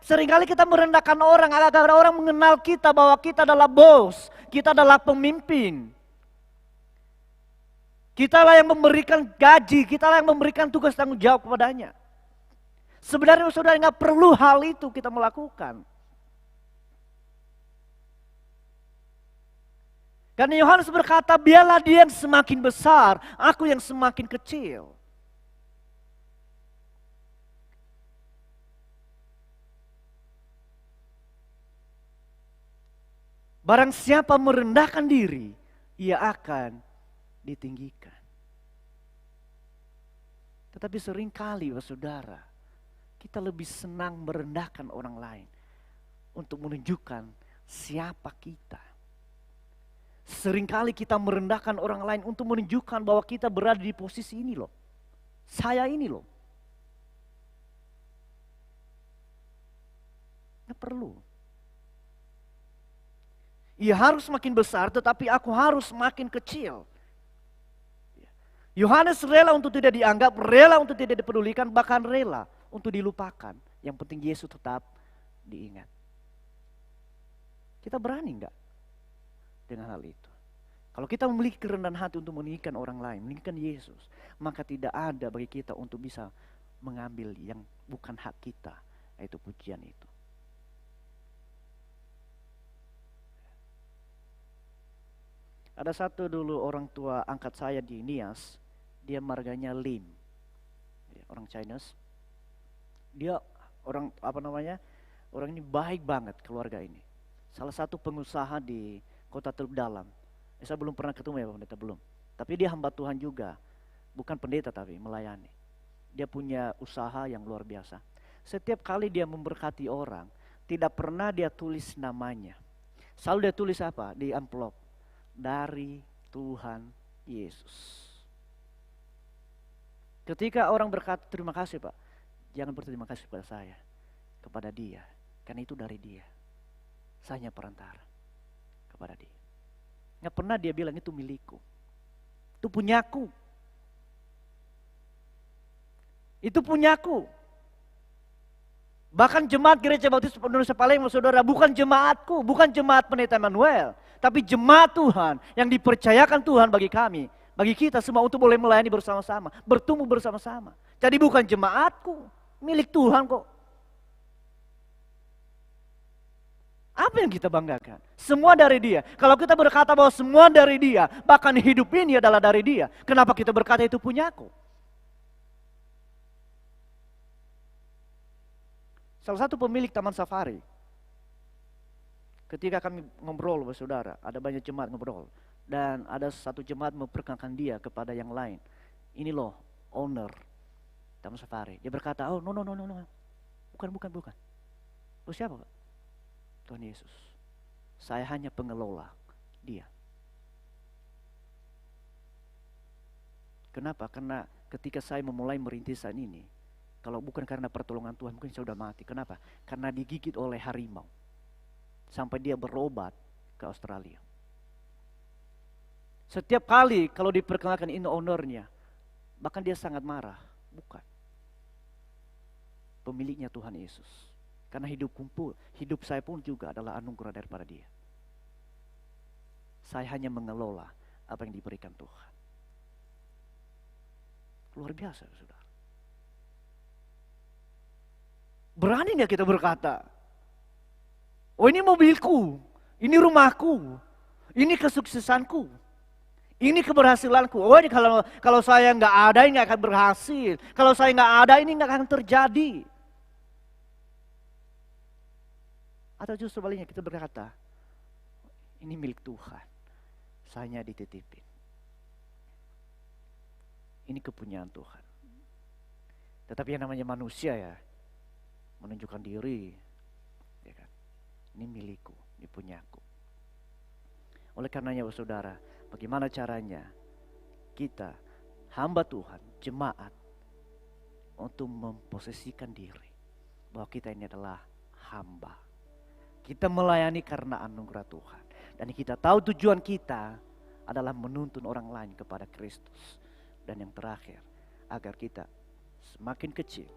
Seringkali kita merendahkan orang agar orang mengenal kita bahwa kita adalah bos, kita adalah pemimpin. Kitalah yang memberikan gaji, kitalah yang memberikan tugas tanggung jawab kepadanya. Sebenarnya, saudara, nggak perlu hal itu kita melakukan. Karena Yohanes berkata, biarlah dia yang semakin besar, aku yang semakin kecil. Barang siapa merendahkan diri, ia akan ditinggikan. Tetapi seringkali, saudara, kita lebih senang merendahkan orang lain untuk menunjukkan siapa kita. Seringkali kita merendahkan orang lain untuk menunjukkan bahwa kita berada di posisi ini loh. Saya ini loh. Nggak perlu. Ia harus makin besar, tetapi aku harus makin kecil. Yohanes rela untuk tidak dianggap, rela untuk tidak dipedulikan, bahkan rela untuk dilupakan. Yang penting Yesus tetap diingat. Kita berani enggak dengan hal itu? Kalau kita memiliki kerendahan hati untuk meninggikan orang lain, meninggikan Yesus, maka tidak ada bagi kita untuk bisa mengambil yang bukan hak kita, yaitu pujian itu. Ada satu dulu orang tua angkat saya di Nias, dia marganya Lim, orang Chinese. Dia orang orang ini baik banget keluarga ini. Salah satu pengusaha di kota Teluk Dalam. Saya belum pernah ketemu ya Pak Pendeta, belum. Tapi dia hamba Tuhan juga, bukan pendeta tapi melayani. Dia punya usaha yang luar biasa. Setiap kali dia memberkati orang, tidak pernah dia tulis namanya. Selalu dia tulis apa? Di amplop. Dari Tuhan Yesus. Ketika orang berkata terima kasih Pak, jangan berterima kasih kepada saya, kepada dia, karena itu dari dia. Saya hanya perantara kepada dia. Nggak pernah dia bilang itu milikku, itu punyaku, itu punyaku. Bahkan jemaat Gereja Baptis Indonesia Palembang, saudara, bukan jemaatku, bukan jemaat Pendeta Emmanuel, tapi jemaat Tuhan yang dipercayakan Tuhan bagi kami, bagi kita semua untuk boleh melayani bersama-sama, bertumbuh bersama-sama. Jadi bukan jemaatku, milik Tuhan kok. Apa yang kita banggakan? Semua dari dia. Kalau kita berkata bahwa semua dari dia, bahkan hidup ini adalah dari dia, kenapa kita berkata itu punyaku? Salah satu pemilik Taman Safari, ketika kami ngobrol, saudara, ada banyak jemaat ngobrol, dan ada satu jemaat memperkenalkan dia kepada yang lain. Ini loh, owner Taman Safari. Dia berkata, oh no, bukan. Oh siapa Pak? Tuhan Yesus. Saya hanya pengelola dia. Kenapa? Karena ketika saya memulai merintisan ini, kalau bukan karena pertolongan Tuhan mungkin saya sudah mati. Kenapa? Karena digigit oleh harimau. Sampai dia berobat ke Australia. Setiap kali kalau diperkenalkan ini ownernya, bahkan dia sangat marah. Bukan. Pemiliknya Tuhan Yesus. Karena hidup saya pun juga adalah anugerah daripada dia. Saya hanya mengelola apa yang diberikan Tuhan. Luar biasa, saudara. Berani gak kita berkata, oh ini mobilku, ini rumahku, ini kesuksesanku, ini keberhasilanku. Oh ini kalau saya nggak ada ini nggak akan berhasil. Kalau saya nggak ada ini nggak akan terjadi. Atau justru sebaliknya kita berkata, ini milik Tuhan, saya hanya dititipin. Ini kepunyaan Tuhan. Tetapi yang namanya manusia ya, menunjukkan diri, ya kan? Ini milikku, ini punyaku. Oleh karenanya saudara, bagaimana caranya kita hamba Tuhan, jemaat, untuk memposisikan diri bahwa kita ini adalah hamba. Kita melayani karena anugerah Tuhan. Dan kita tahu tujuan kita adalah menuntun orang lain kepada Kristus. Dan yang terakhir, agar kita semakin kecil,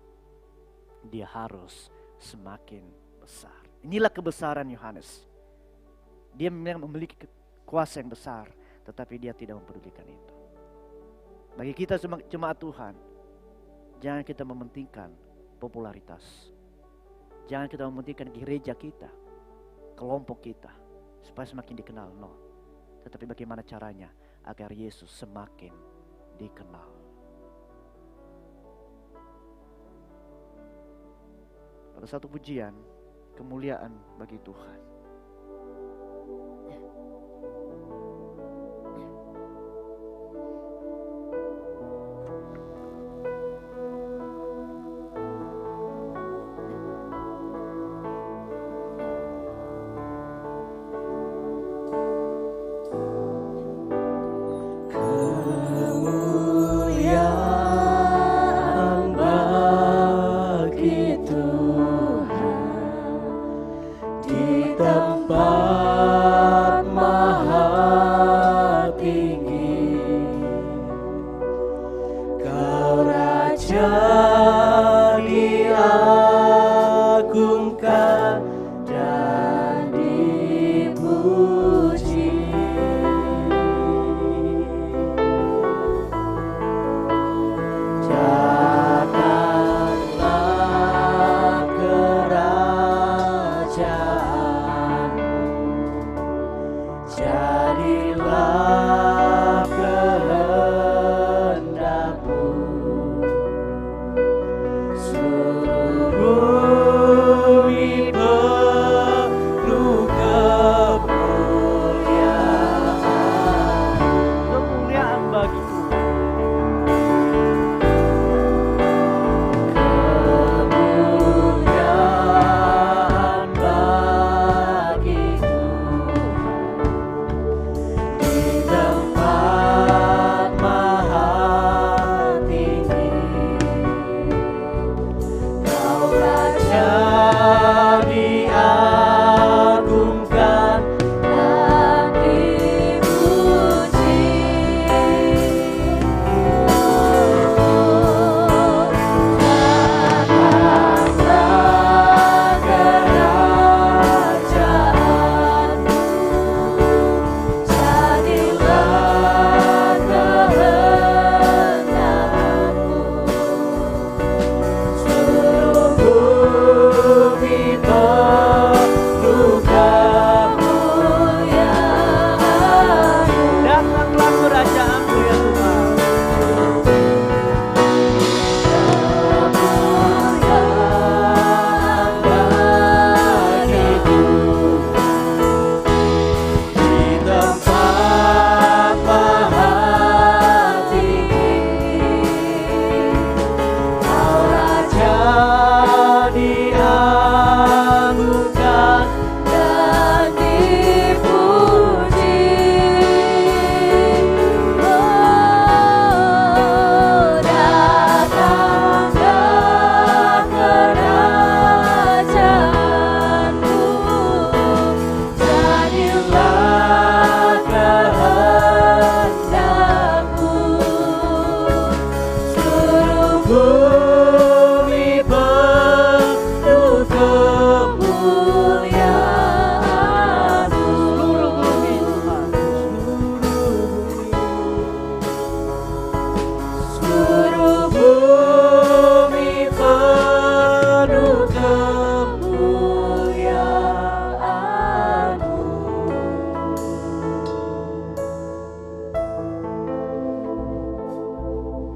dia harus semakin besar. Inilah kebesaran Yohanes. Dia memang memiliki kuasa yang besar, tetapi dia tidak mempedulikan itu. Bagi kita jemaat Tuhan, jangan kita mementingkan popularitas. Jangan kita mementingkan gereja kita, kelompok kita, supaya semakin dikenal. No. Tetapi bagaimana caranya agar Yesus semakin dikenal. Pada satu pujian, kemuliaan bagi Tuhan.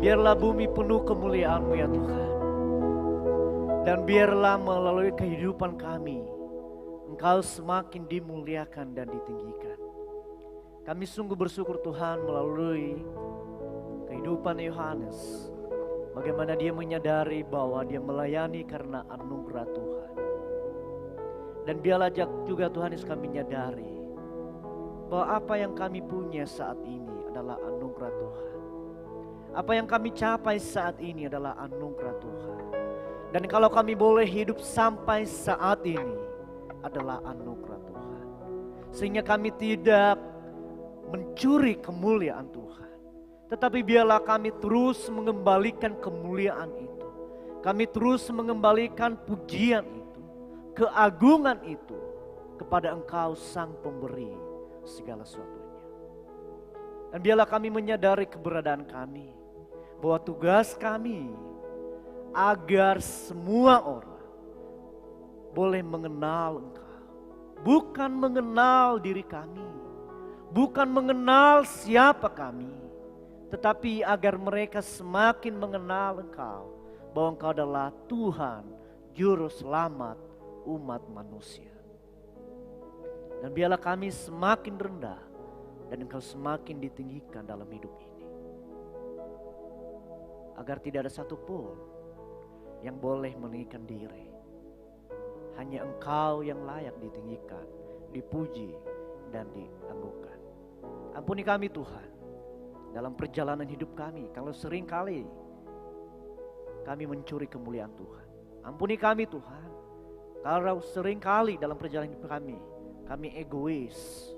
Biarlah bumi penuh kemuliaan-Mu ya Tuhan. Dan biarlah melalui kehidupan kami, Engkau semakin dimuliakan dan ditinggikan. Kami sungguh bersyukur Tuhan melalui kehidupan Yohanes. Bagaimana dia menyadari bahwa dia melayani karena anugerah Tuhan. Dan biarlah juga Tuhan Yesus kami menyadari bahwa apa yang kami punya saat ini adalah anugerah Tuhan. Apa yang kami capai saat ini adalah anugerah Tuhan. Dan kalau kami boleh hidup sampai saat ini adalah anugerah Tuhan. Sehingga kami tidak mencuri kemuliaan Tuhan. Tetapi biarlah kami terus mengembalikan kemuliaan itu. Kami terus mengembalikan pujian itu, keagungan itu kepada Engkau Sang Pemberi segala sesuatunya. Dan biarlah kami menyadari keberadaan kami, bahwa tugas kami agar semua orang boleh mengenal Engkau. Bukan mengenal diri kami, bukan mengenal siapa kami, tetapi agar mereka semakin mengenal Engkau, bahwa Engkau adalah Tuhan, Juru Selamat umat manusia. Dan biarlah kami semakin rendah dan Engkau semakin ditinggikan dalam hidup ini. Agar tidak ada satupun yang boleh meninggikan diri. Hanya Engkau yang layak ditinggikan, dipuji dan dianggungkan. Ampuni kami Tuhan dalam perjalanan hidup kami, kalau sering kali kami mencuri kemuliaan Tuhan. Ampuni kami Tuhan kalau sering kali dalam perjalanan hidup kami egois,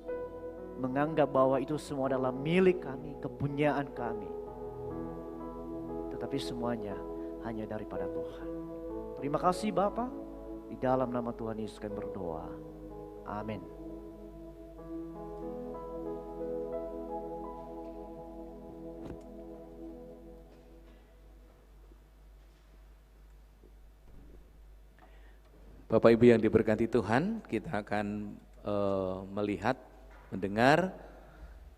menganggap bahwa itu semua adalah milik kami, kepunyaan kami. Tetapi semuanya hanya daripada Tuhan. Terima kasih Bapa, di dalam nama Tuhan Yesus kami berdoa. Amin. Bapak Ibu yang diberkati Tuhan, kita akan melihat, mendengar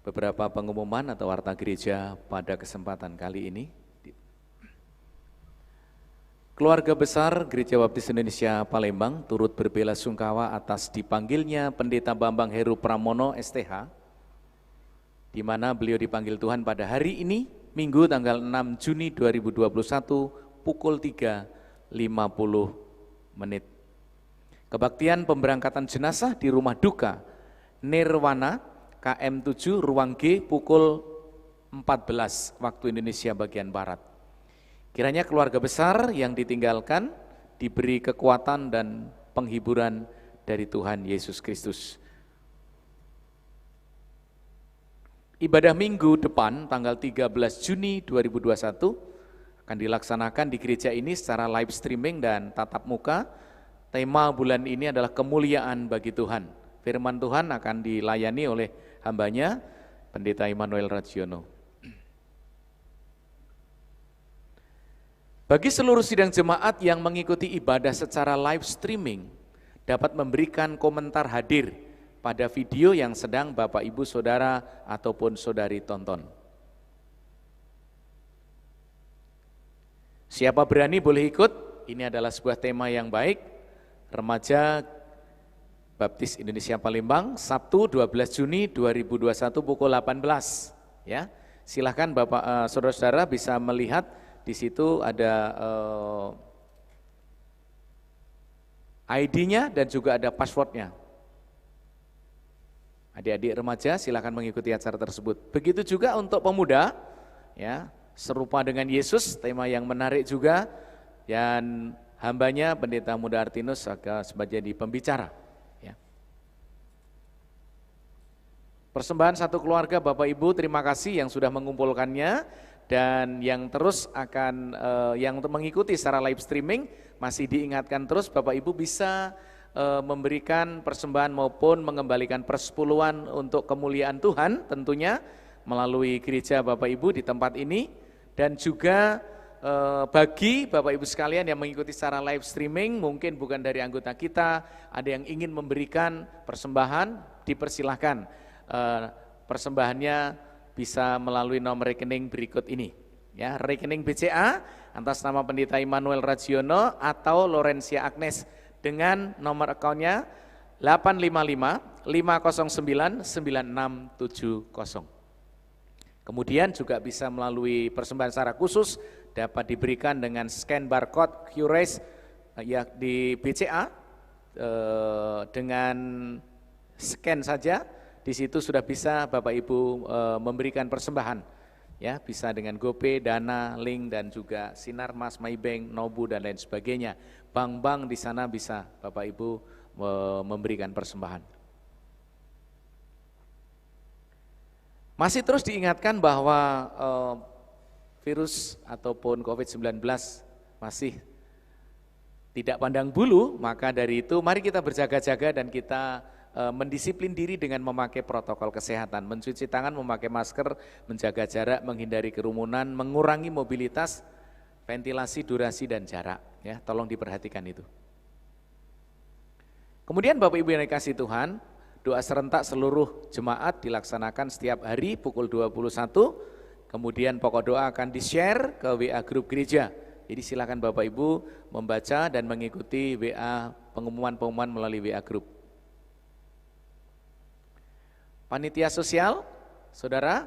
beberapa pengumuman atau warta gereja pada kesempatan kali ini. Keluarga besar Gereja Baptis Indonesia Palembang turut berbelasungkawa atas dipanggilnya Pendeta Bambang Heru Pramono STH, di mana beliau dipanggil Tuhan pada hari ini, Minggu tanggal 6 Juni 2021 pukul 3.50. Kebaktian pemberangkatan jenazah di rumah duka Nirwana KM7 Ruang G pukul 14 waktu Indonesia bagian Barat. Kiranya keluarga besar yang ditinggalkan diberi kekuatan dan penghiburan dari Tuhan Yesus Kristus. Ibadah minggu depan tanggal 13 Juni 2021 akan dilaksanakan di gereja ini secara live streaming dan tatap muka. Tema bulan ini adalah kemuliaan bagi Tuhan. Firman Tuhan akan dilayani oleh hambanya, Pendeta Immanuel Ragiono. Bagi seluruh sidang jemaat yang mengikuti ibadah secara live streaming, dapat memberikan komentar hadir pada video yang sedang Bapak Ibu Saudara ataupun Saudari tonton. Siapa berani boleh ikut? Ini adalah sebuah tema yang baik. Remaja Baptis Indonesia Palembang, Sabtu 12 Juni 2021 pukul 18. Ya, silahkan Bapak Saudara-saudara bisa melihat di situ ada ID-nya dan juga ada password-nya. Adik-adik remaja silakan mengikuti acara tersebut. Begitu juga untuk pemuda, ya, serupa dengan Yesus, tema yang menarik juga, dan hambanya Pendeta Muda Artinus sebagai pembicara. Ya. Persembahan satu keluarga Bapak Ibu, terima kasih yang sudah mengumpulkannya. Dan yang terus akan, yang mengikuti secara live streaming, masih diingatkan terus Bapak Ibu bisa memberikan persembahan maupun mengembalikan persepuluhan untuk kemuliaan Tuhan tentunya melalui gereja Bapak Ibu di tempat ini. Dan juga bagi Bapak Ibu sekalian yang mengikuti secara live streaming, mungkin bukan dari anggota kita, ada yang ingin memberikan persembahan, dipersilahkan persembahannya bisa melalui nomor rekening berikut ini. Ya, rekening BCA atas nama Pendeta Immanuel Ragiono atau Lorencia Agnes dengan nomor akunnya 855 509 9670. Kemudian juga bisa melalui persembahan secara khusus dapat diberikan dengan scan barcode QRIS ya di BCA dengan scan saja. Di situ sudah bisa Bapak Ibu memberikan persembahan. Ya, bisa dengan GoPay, Dana, Link, dan juga Sinarmas, Maybank, Nobu, dan lain sebagainya. Bank-bank di sana bisa Bapak Ibu memberikan persembahan. Masih terus diingatkan bahwa virus ataupun COVID-19 masih tidak pandang bulu, maka dari itu mari kita berjaga-jaga dan kita mendisiplin diri dengan memakai protokol kesehatan, mencuci tangan, memakai masker, menjaga jarak, menghindari kerumunan, mengurangi mobilitas, ventilasi, durasi, dan jarak. Ya, tolong diperhatikan itu. Kemudian Bapak Ibu yang dikasihi Tuhan, doa serentak seluruh jemaat dilaksanakan setiap hari pukul 21, kemudian pokok doa akan di-share ke WA grup gereja. Jadi silakan Bapak Ibu membaca dan mengikuti WA pengumuman-pengumuman melalui WA grup. Panitia sosial, saudara,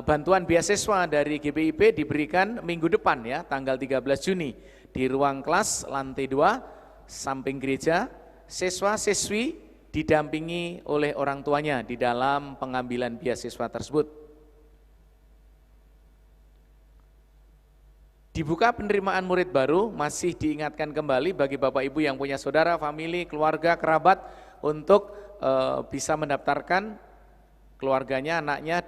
bantuan beasiswa dari GPIP diberikan minggu depan ya, tanggal 13 Juni di ruang kelas lantai 2, samping gereja. Siswa-siswi didampingi oleh orang tuanya di dalam pengambilan beasiswa tersebut. Dibuka penerimaan murid baru, masih diingatkan kembali bagi Bapak Ibu yang punya saudara, famili, keluarga, kerabat untuk bisa mendaftarkan keluarganya, anaknya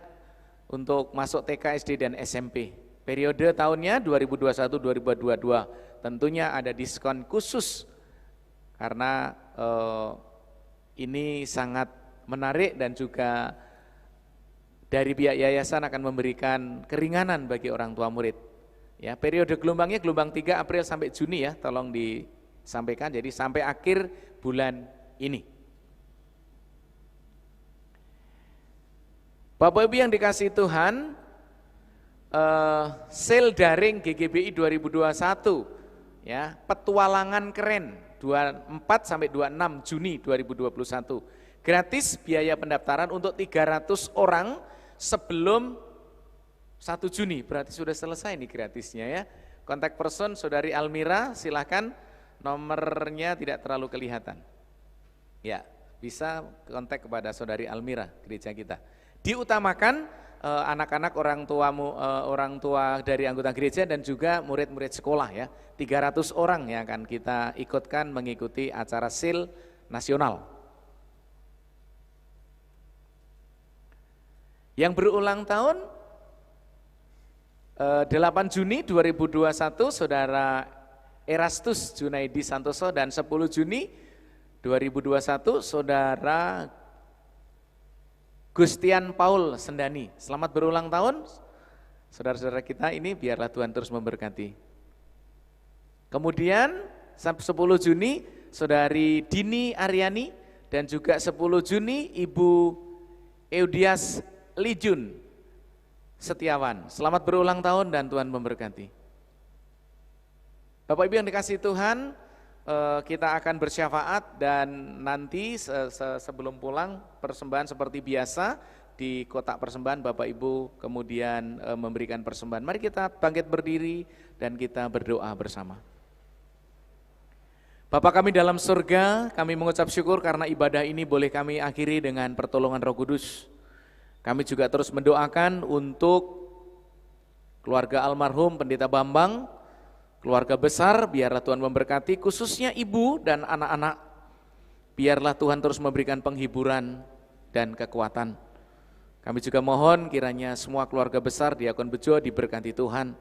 untuk masuk TK, SD, dan SMP. Periode tahunnya 2021-2022, tentunya ada diskon khusus karena ini sangat menarik dan juga dari pihak yayasan akan memberikan keringanan bagi orang tua murid. Ya, periode gelombangnya gelombang 3 April sampai Juni ya, tolong disampaikan, jadi sampai akhir bulan ini. Bapak Ibu yang dikasihi Tuhan, sale daring GGBI 2021 ya, petualangan keren 24 sampai 26 Juni 2021. Gratis biaya pendaftaran untuk 300 orang sebelum 1 Juni, berarti sudah selesai nih gratisnya ya. Kontak person Saudari Almira, silakan, nomornya tidak terlalu kelihatan. Ya, bisa kontak kepada Saudari Almira, gereja kita. Diutamakan anak-anak orang tua dari anggota gereja dan juga murid-murid sekolah ya. 300 orang yang akan kita ikutkan mengikuti acara SIL nasional. Yang berulang tahun 8 Juni 2021 Saudara Erastus Junaidi Santoso, dan 10 Juni 2021 Saudara Gustian Paul Sendani. Selamat berulang tahun saudara-saudara kita ini, biarlah Tuhan terus memberkati. Kemudian 10 Juni Saudari Dini Aryani, dan juga 10 Juni Ibu Eudias Lijun Setiawan. Selamat berulang tahun dan Tuhan memberkati. Bapak Ibu yang dikasihi Tuhan, kita akan bersyafaat dan nanti sebelum pulang persembahan seperti biasa di kotak persembahan Bapak Ibu kemudian memberikan persembahan. Mari kita bangkit berdiri dan kita berdoa bersama. Bapa kami dalam surga, kami mengucap syukur karena ibadah ini boleh kami akhiri dengan pertolongan Roh Kudus. Kami juga terus mendoakan untuk keluarga almarhum Pendeta Bambang, keluarga besar, biarlah Tuhan memberkati, khususnya ibu dan anak-anak. Biarlah Tuhan terus memberikan penghiburan dan kekuatan. Kami juga mohon kiranya semua keluarga besar Diakon Bejo diberkati Tuhan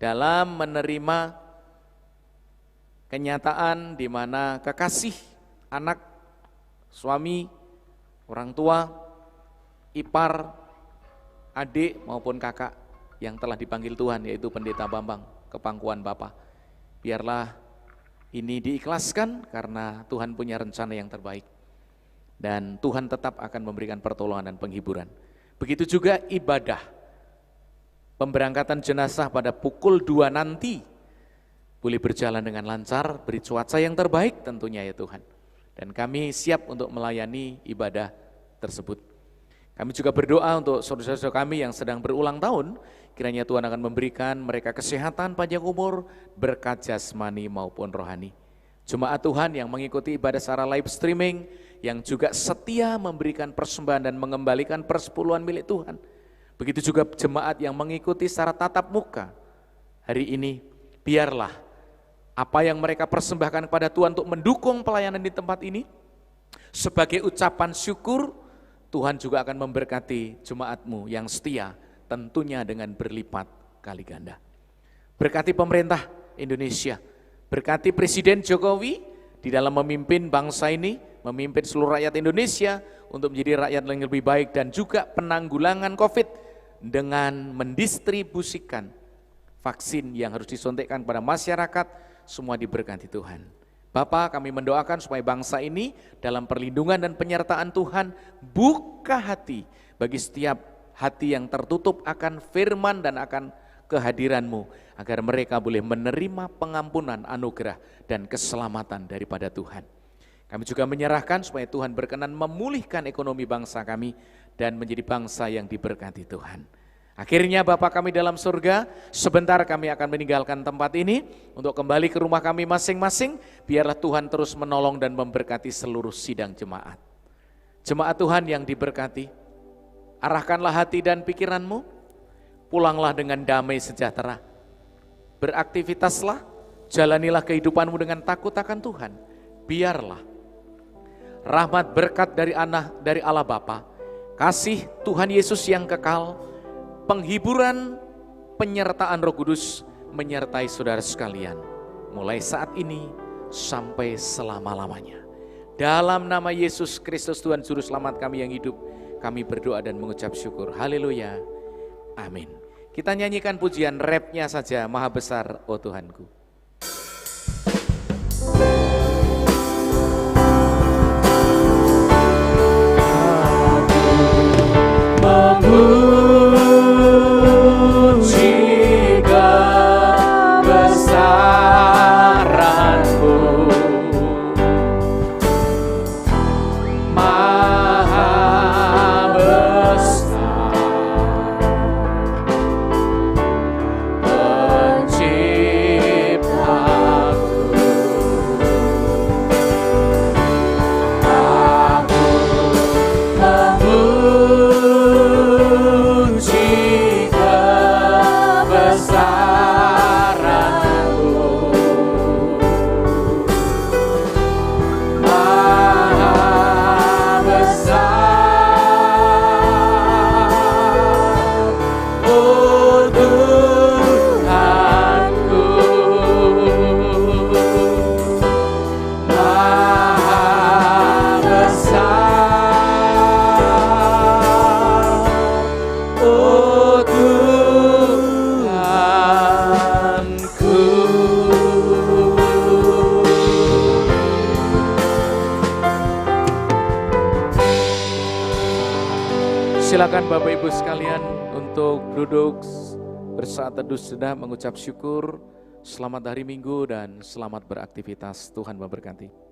dalam menerima kenyataan di mana kekasih, anak, suami, orang tua, ipar, adik maupun kakak yang telah dipanggil Tuhan, yaitu Pendeta Bambang ke pangkuan Bapa. Biarlah ini diikhlaskan karena Tuhan punya rencana yang terbaik. Dan Tuhan tetap akan memberikan pertolongan dan penghiburan. Begitu juga ibadah pemberangkatan jenazah pada pukul 2 nanti boleh berjalan dengan lancar, beri cuaca yang terbaik tentunya ya Tuhan. Dan kami siap untuk melayani ibadah tersebut. Kami juga berdoa untuk saudara-saudara kami yang sedang berulang tahun, kiranya Tuhan akan memberikan mereka kesehatan, panjang umur, berkat jasmani maupun rohani. Jemaat Tuhan yang mengikuti ibadah secara live streaming, yang juga setia memberikan persembahan dan mengembalikan persepuluhan milik Tuhan. Begitu juga jemaat yang mengikuti secara tatap muka. Hari ini biarlah apa yang mereka persembahkan kepada Tuhan untuk mendukung pelayanan di tempat ini, sebagai ucapan syukur, Tuhan juga akan memberkati jemaat-Mu yang setia, tentunya dengan berlipat kali ganda. Berkati pemerintah Indonesia, berkati Presiden Jokowi di dalam memimpin bangsa ini, memimpin seluruh rakyat Indonesia untuk menjadi rakyat yang lebih baik, dan juga penanggulangan COVID dengan mendistribusikan vaksin yang harus disuntikkan kepada masyarakat, semua diberkati Tuhan. Bapa, kami mendoakan supaya bangsa ini dalam perlindungan dan penyertaan Tuhan, buka hati bagi setiap hati yang tertutup akan firman dan akan kehadiran-Mu, agar mereka boleh menerima pengampunan, anugerah, dan keselamatan daripada Tuhan. Kami juga menyerahkan supaya Tuhan berkenan memulihkan ekonomi bangsa kami dan menjadi bangsa yang diberkati Tuhan. Akhirnya Bapa kami dalam surga, sebentar kami akan meninggalkan tempat ini untuk kembali ke rumah kami masing-masing. Biarlah Tuhan terus menolong dan memberkati seluruh sidang jemaat. Jemaat Tuhan yang diberkati, arahkanlah hati dan pikiranmu, pulanglah dengan damai sejahtera. Beraktivitaslah, jalanilah kehidupanmu dengan takut akan Tuhan. Biarlah rahmat berkat dari Allah Bapa, kasih Tuhan Yesus yang kekal, penghiburan, penyertaan Roh Kudus menyertai saudara sekalian, mulai saat ini sampai selama-lamanya. Dalam nama Yesus Kristus Tuhan Juru Selamat kami yang hidup, kami berdoa dan mengucap syukur. Haleluya, amin. Kita nyanyikan pujian rapnya saja, Maha Besar, oh Tuhanku. Silakan Bapak Ibu sekalian untuk duduk bersaat teduh sejenak mengucap syukur. Selamat hari Minggu dan selamat beraktivitas. Tuhan memberkati.